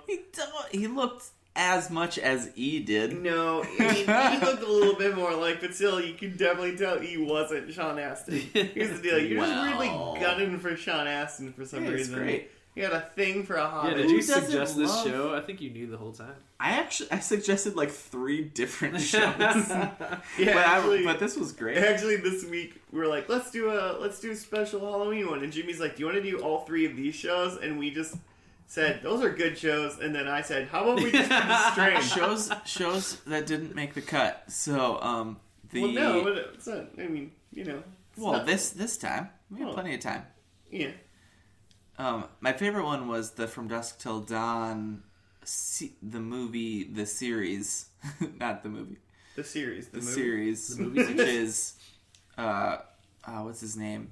S2: He looked as much as E did.
S1: No, he looked a little bit more like, but still, you can definitely tell he wasn't Sean Astin. Here's the deal: you're just
S2: Well.
S1: really gunning for Sean Astin for some
S2: Yeah, he's
S1: reason.
S2: great.
S1: You got a thing for a
S3: Yeah,
S1: Hobbit.
S3: did
S2: Who
S3: you
S2: doesn't
S3: suggest this
S2: love-
S3: show? I think you knew the whole time.
S2: I suggested like 3 different shows.
S1: Yeah,
S2: but this was great.
S1: Actually, this week we were like, let's do a special Halloween one, and Jimmy's like, do you want to do all 3 of these shows? And we just said those are good shows, and then I said, how about we just do the strange?
S2: shows that didn't make the cut. So
S1: Well, no, it's not. I mean, you know.
S2: Well, this time we had
S1: Oh.
S2: plenty of time.
S1: Yeah.
S2: My favorite one was the From Dusk Till Dawn, the movie, the series, not the movie,
S1: The series.
S2: the
S1: movie.
S2: series,
S3: The movie
S2: which is, what's his name?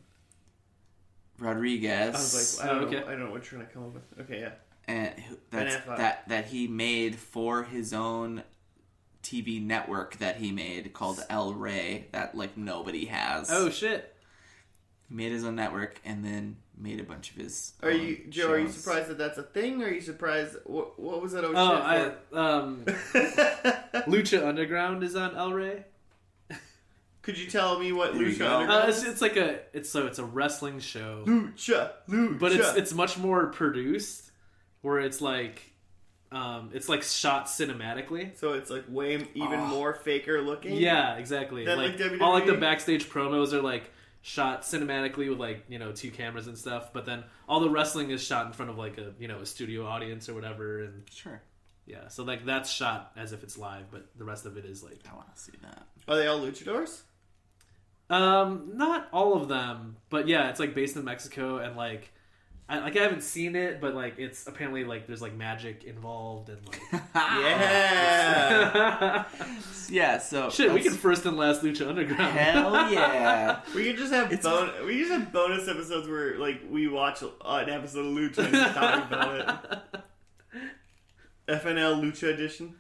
S2: Rodriguez.
S1: I was like, I don't
S3: Okay.
S1: know. I don't know what you're gonna come up with. Okay, yeah.
S2: and
S1: Ben
S2: that's
S1: Affleck.
S2: that he made for his own TV network that he made called El Rey that like nobody has.
S3: Oh shit!
S2: He made his own network and then made a bunch of his.
S1: Are
S2: own
S1: you, Joe? Are you
S2: shows.
S1: surprised that that's a thing? Or are you surprised? What was that?
S3: Lucha Underground is on El Rey.
S1: Could you tell me what
S2: There you
S1: Lucha
S2: go.
S1: Underground is?
S3: It's like it's a wrestling show,
S1: Lucha.
S3: but it's much more produced, where it's like shot cinematically.
S1: So it's like way even more faker looking.
S3: Yeah, exactly.
S1: Than,
S3: Like
S1: like, WWE?
S3: all like the backstage promos are like shot cinematically with like 2 cameras and stuff, but then all the wrestling is shot in front of like a a studio audience or whatever, and
S2: Sure,
S3: yeah, so like that's shot as if it's live, but the rest of it is like
S2: I want to see that.
S1: Are they all luchadors?
S3: not all of them, but yeah, it's like based in Mexico, and like I haven't seen it, but like it's apparently like there's like magic involved and like
S1: Yeah.
S2: Yeah, so
S3: shit. We
S2: that's-
S3: can first and last Lucha Underground.
S2: Hell yeah.
S1: We could just have bonus episodes where like we watch an episode of Lucha and just talk about it. FNL Lucha edition.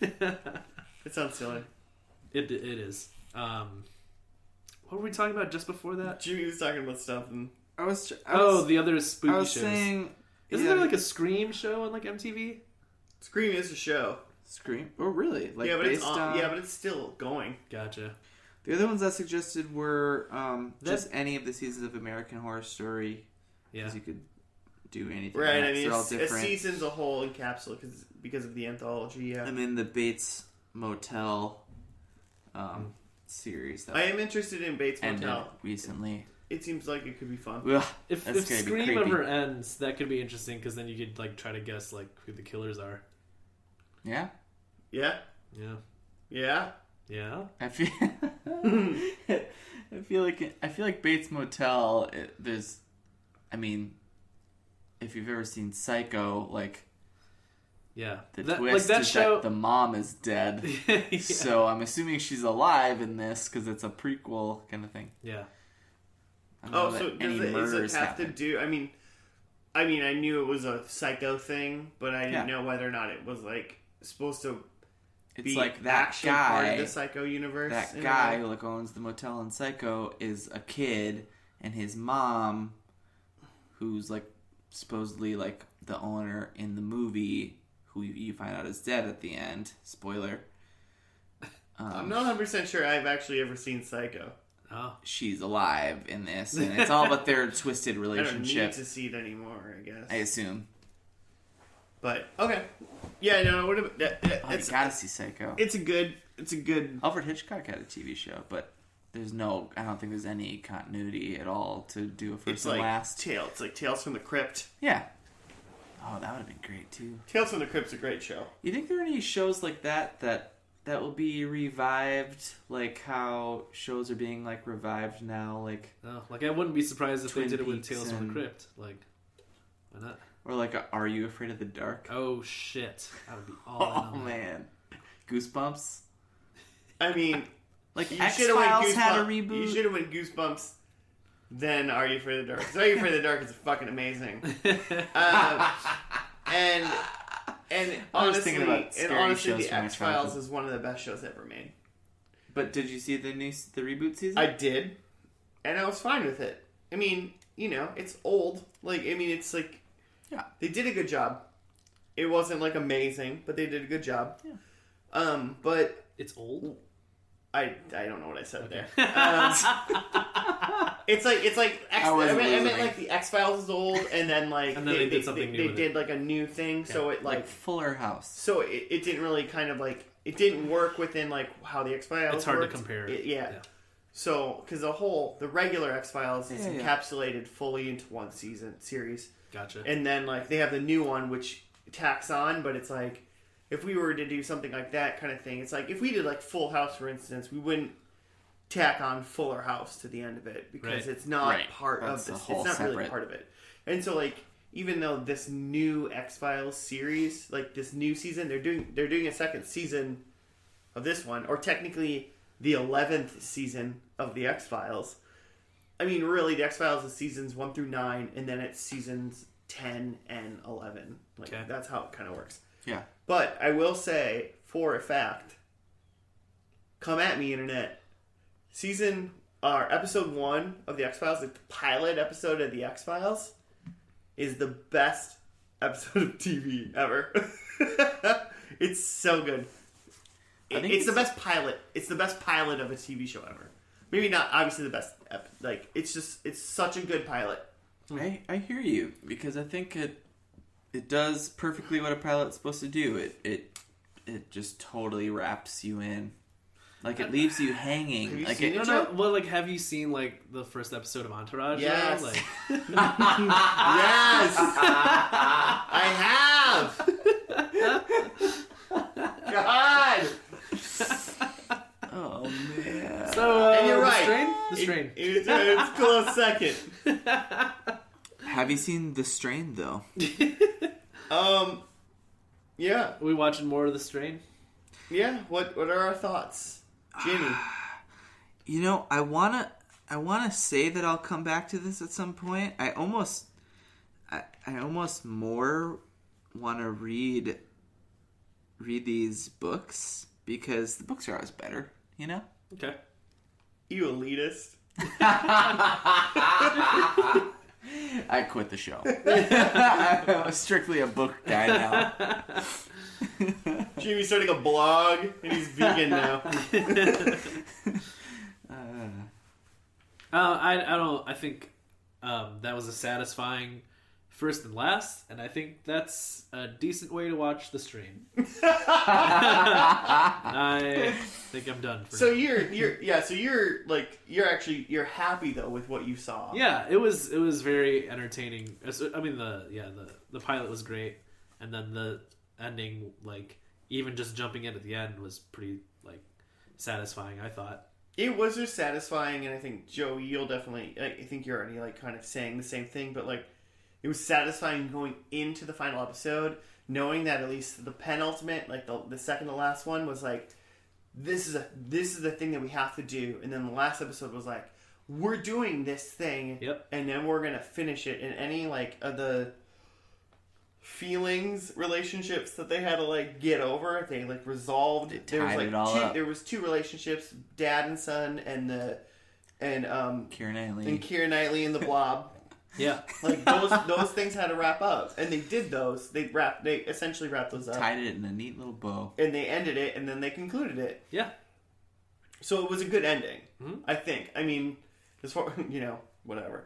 S1: It sounds silly.
S3: It is. What were we talking about just before that?
S1: Jimmy was talking about stuff and
S3: The other spooky
S2: I was
S3: shows.
S2: saying,
S3: Isn't
S2: yeah,
S3: there like a Scream show on like MTV?
S1: Scream is a show.
S2: Scream? Oh, really? Like
S1: yeah, but it's
S2: based on?
S1: yeah, but it's still going.
S3: Gotcha.
S2: The other ones I suggested were
S3: That-
S2: just any of the seasons of American Horror Story.
S3: Yeah.
S2: Because you could do anything.
S1: Right, I
S2: else.
S1: mean,
S2: They're all
S1: it's a
S2: different.
S1: season's a whole encapsulate because of the anthology. Yeah,
S2: And then the Bates Motel series that
S1: I am interested in Bates
S2: ended
S1: Motel.
S2: recently.
S1: It seems like it could be fun.
S2: Ugh,
S3: If
S2: that's
S3: if
S2: gonna be
S3: Scream
S2: creepy.
S3: ever ends, that could be interesting because then you could like try to guess like who the killers are.
S2: Yeah,
S1: Yeah,
S3: Yeah.
S1: yeah.
S3: Yeah.
S2: I feel. I feel like Bates Motel. I mean, if you've ever seen Psycho, like
S3: Yeah.
S2: the
S3: That,
S2: twist
S3: like that
S2: is
S3: show.
S2: that the mom is dead.
S3: Yeah.
S2: So I'm assuming she's alive in this because it's a prequel kind of thing.
S3: Yeah.
S2: I don't know
S1: Oh,
S2: that
S1: so
S2: any
S1: does it
S2: murders
S1: have
S2: happen.
S1: to do? I mean, I knew it was a Psycho thing, but I didn't
S2: Yeah.
S1: know whether or not it was like supposed to
S2: It's
S1: be
S2: like that
S1: actually part
S2: guy.
S1: of the Psycho universe.
S2: That
S1: in a
S2: guy
S1: way.
S2: who like owns the motel in Psycho is a kid, and his mom, who's like supposedly like the owner in the movie, who you find out is dead at the end. Spoiler.
S1: I'm not 100% sure I've actually ever seen Psycho.
S3: Oh.
S2: She's alive in this, and it's all about their twisted
S1: I don't need
S2: relationship.
S1: to see it anymore, I guess.
S2: I assume.
S1: But okay, yeah, no,
S2: Oh, you
S1: it's
S2: gotta see Psycho.
S1: it's a good.
S2: Alfred Hitchcock had a TV show, but I don't think there's any continuity at all to do a first
S1: It's
S2: and
S1: like
S2: last.
S1: It's like Tales from the Crypt.
S2: Yeah. Oh, that would have been great too.
S1: Tales from the Crypt's a great show.
S2: You think there are any shows like that will be revived, like how shows are being like revived now, like
S3: Oh, like I wouldn't be surprised if
S2: Twin
S3: they did it with
S2: Peaks
S3: Tales from
S2: and-
S3: the Crypt. Like, why not?
S2: or like Are You Afraid of the Dark?
S3: Oh shit, that would be all.
S2: Oh
S3: in on that.
S2: man, Goosebumps.
S1: I mean,
S2: Like
S1: you
S2: X
S1: should have went
S2: Files had a
S1: Goosebumps.
S2: reboot.
S1: You should have went Goosebumps. Then Are You Afraid of the Dark? 'Cause Are You Afraid of the Dark is fucking amazing. And
S2: I was
S1: honestly,
S2: thinking about scary shows
S1: the
S2: from my
S1: X Files
S2: childhood.
S1: is one of the best shows ever made.
S2: But did you see the reboot season?
S1: I did, and I was fine with it. I mean, it's old. Like, I mean, it's like,
S2: Yeah.
S1: they did a good job. It wasn't like amazing, but they did a good job.
S2: Yeah.
S1: But
S3: It's old.
S1: I don't know what I said
S3: Okay.
S1: there. It's like
S2: I
S1: I meant
S2: losing.
S1: like the X-Files is old, and then like
S3: And then they did something new
S1: They
S3: with
S1: did like a new thing, so it
S2: like Fuller House.
S1: so it didn't really kind of like it didn't work within like how the X-Files.
S3: It's hard
S1: worked.
S3: to compare.
S1: Yeah. So because the regular X-Files is encapsulated fully into one series,
S3: Gotcha.
S1: and then like they have the new one which tacks on, but it's like if we were to do something like that kind of thing, it's like if we did like Full House, for instance, we wouldn't tack on Fuller House to the end of it because it's not part
S2: That's
S1: of
S2: a
S1: this.
S2: whole
S1: It's not really
S2: separate-
S1: part of it. And so like even though this new X-Files series, like this new season, they're doing a second season of this one, or technically the 11th season of the X-Files. I mean, really, the X-Files is seasons 1 through 9, and then it's seasons 10 and 11. Like that's how it kind of works.
S2: Yeah.
S1: But I will say, for a fact, come at me, internet. Episode 1 of the X-Files, like the pilot episode of the X-Files, is the best episode of TV ever. It's so good. It's the best pilot. It's the best pilot of a TV show ever. Maybe not obviously the best. Like it's such a good pilot.
S2: I hear you because I think it does perfectly what a pilot's supposed to do. It just totally wraps you in. Like it leaves you hanging.
S1: Have you
S2: like
S1: seen it?
S3: No. Well, like, have you seen like the first episode of Entourage?
S1: Yes.
S3: Like,
S1: Yes, I have. God.
S2: Oh man.
S3: so
S1: And you're right.
S3: The Strain.
S1: It's a close second.
S2: Have you seen The Strain though?
S1: Yeah.
S3: Are we watching more of The Strain?
S1: Yeah. What are our thoughts, Jimmy?
S2: You know, I wanna say that I'll come back to this at some point. I almost more want to read these books because the books are always better. You know.
S3: Okay.
S1: You elitist.
S2: I quit the show. I'm strictly a book guy now.
S1: Jimmy's starting a blog and he's vegan now.
S3: I don't. I think that was a satisfying first and last, and I think that's a decent way to watch The Strain. I think I'm done. For
S1: So
S3: now.
S1: you're happy though with what you saw.
S3: Yeah, it was very entertaining. I mean, the pilot was great, and then the ending, like even just jumping in at the end, was pretty like satisfying. I thought.
S1: It was just satisfying, and I think Joe, you'll definitely. I think you're already like kind of saying the same thing, but like it was satisfying going into the final episode, knowing that at least the penultimate, like the second to last one, was like this is the thing that we have to do, and then the last episode was like we're doing this thing,
S3: Yep.
S1: and then we're gonna finish it. And any like of the feelings relationships that they had to like get over, they like resolved. There was
S2: tied
S1: like
S2: it all up.
S1: there was two relationships, dad and son, and
S2: Keira
S1: Knightley and the Blob.
S3: Yeah.
S1: Like those things had to wrap up, and they did those. They essentially wrapped those up,
S2: tied it in a neat little bow.
S1: and they ended it, and then they concluded it.
S3: Yeah.
S1: So it was a good ending, I think. I mean, as far whatever.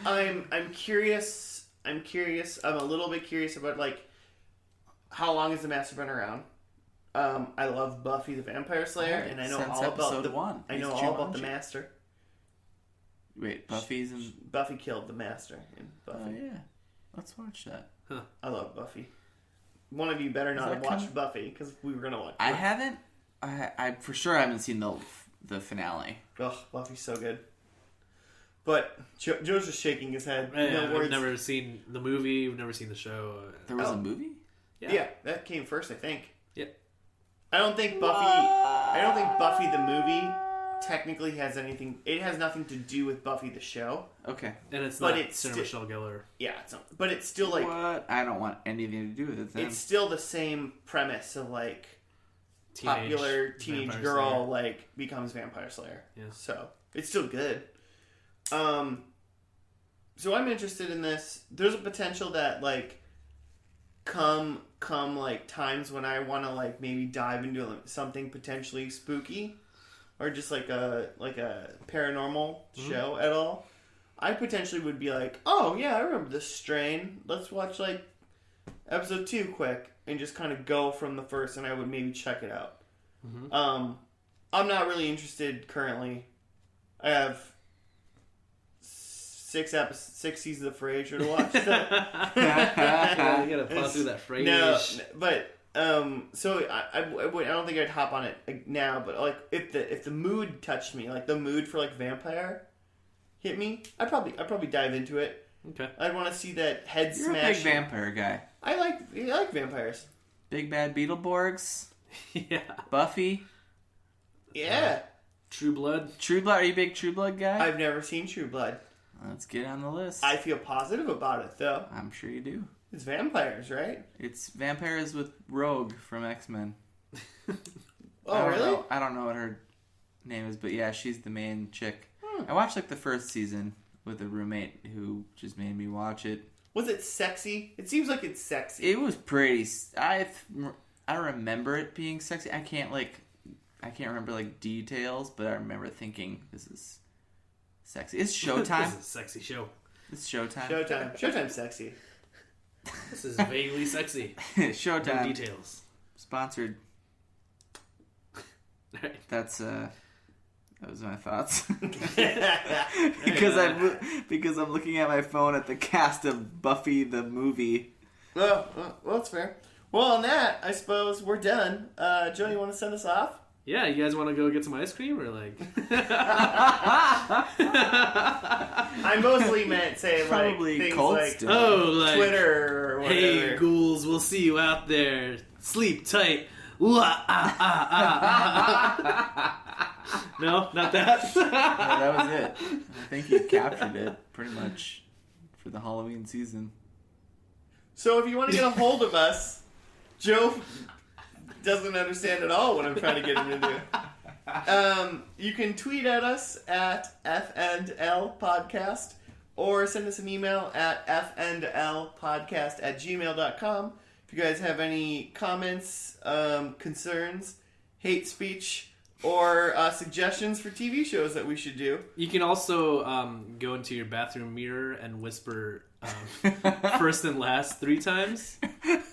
S1: I'm curious. I'm a little bit curious about like how long has the Master been around? I love Buffy the Vampire Slayer, and I know
S2: Since
S1: all about
S2: episode 1.
S1: I know
S2: He's
S1: all about the
S2: Jumanji.
S1: Master.
S2: Wait, Buffy's in...
S1: Buffy killed the Master in Buffy.
S2: Oh, yeah. Let's watch that.
S1: I love Buffy. One of you better not
S2: that
S1: have watched
S2: coming?
S1: Buffy, because we were gonna watch.
S2: I haven't... I for sure haven't seen the finale.
S1: Ugh, Buffy's so good. But Joe's just shaking his head.
S3: Yeah,
S1: No
S3: I've
S1: words.
S3: never seen the movie. We've never seen the show.
S2: There was
S1: Oh.
S2: a movie?
S1: Yeah, that came first, I think.
S3: Yeah.
S1: I don't think Buffy the movie technically has anything. It has nothing to do with Buffy the show.
S2: Okay.
S3: And it's
S1: But
S3: not
S1: it's
S3: Sarah Michelle Gellar.
S1: Yeah, but it's still like
S2: What? I don't want anything to do with it then.
S1: it's still the same premise of like popular teenage
S3: Vampire
S1: girl
S3: Slayer.
S1: like becomes Vampire Slayer.
S3: Yeah.
S1: So it's still good. So I'm interested in this. There's a potential that like come like times when I want to like maybe dive into something potentially spooky. or just like a paranormal show at all, I potentially would be like, oh yeah, I remember this strain. Let's watch like episode 2 quick and just kind of go from the first, and I would maybe check it out. I'm not really interested currently. I have 6 seasons of Frasier to watch. So.
S3: Yeah, you gotta plow through that Frasier.
S1: No, but so I don't think I'd hop on it now. But like if the mood touched me, like the mood for like vampire hit me, I'd probably dive into it.
S3: Okay.
S1: I'd want to see that head
S2: You're
S1: smash.
S2: a big vampire guy.
S1: I like vampires.
S2: Big bad Beetleborgs.
S3: Yeah.
S2: Buffy.
S1: Yeah.
S3: True Blood.
S2: True Blood. Are you a big True Blood guy?
S1: I've never seen True Blood.
S2: Let's get on the list.
S1: I feel positive about it though.
S2: I'm sure you do.
S1: It's vampires, right?
S2: It's vampires with Rogue from X-Men.
S1: Oh, really?
S2: I don't know what her name is, but yeah, she's the main chick. I watched like the first season with a roommate who just made me watch it.
S1: Was it sexy? It seems like it's sexy.
S2: It was pretty. I remember it being sexy. I can't remember like details, but I remember thinking this is sexy. It's Showtime.
S3: This is a sexy show.
S2: It's Showtime.
S1: Showtime's sexy.
S3: This is vaguely sexy.
S2: Showtime.
S3: No details.
S2: Sponsored.
S3: Right.
S2: That was my thoughts. because I'm looking at my phone at the cast of Buffy the movie.
S1: Well, that's fair. Well, on that, I suppose we're done. Joe, you want to send us off?
S3: Yeah, you guys want to go get some ice cream or like?
S1: I mostly meant saying like
S2: Probably
S1: things
S2: Cold
S1: like
S2: Stone.
S3: Oh, like
S1: Twitter or whatever.
S3: Hey, ghouls, we'll see you out there. Sleep tight. No, not that.
S2: No, that was it. I think you captured it pretty much for the Halloween season.
S1: So if you want to get a hold of us, Joe doesn't understand at all what I'm trying to get him to do. You can tweet at us at FNL Podcast or send us an email at fnlpodcast@gmail.com. If you guys have any comments, concerns, hate speech, or suggestions for TV shows that we should do.
S3: You can also go into your bathroom mirror and whisper first and last 3 times,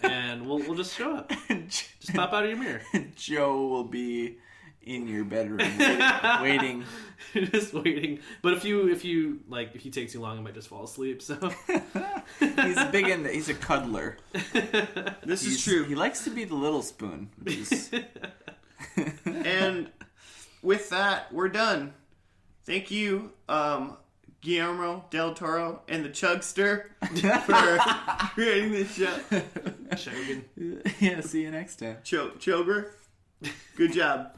S3: and we'll just show up. Just pop out of your mirror.
S2: Joe will be in your bedroom waiting.
S3: Just waiting. But if you take too long, I might just fall asleep. So
S2: He's a cuddler.
S1: This is true.
S2: He likes to be the little spoon. Which is...
S1: And with that, we're done. Thank you, Guillermo del Toro and the Chugster for creating this show.
S3: Shogun.
S2: Yeah, see you next time.
S1: Choger, good job.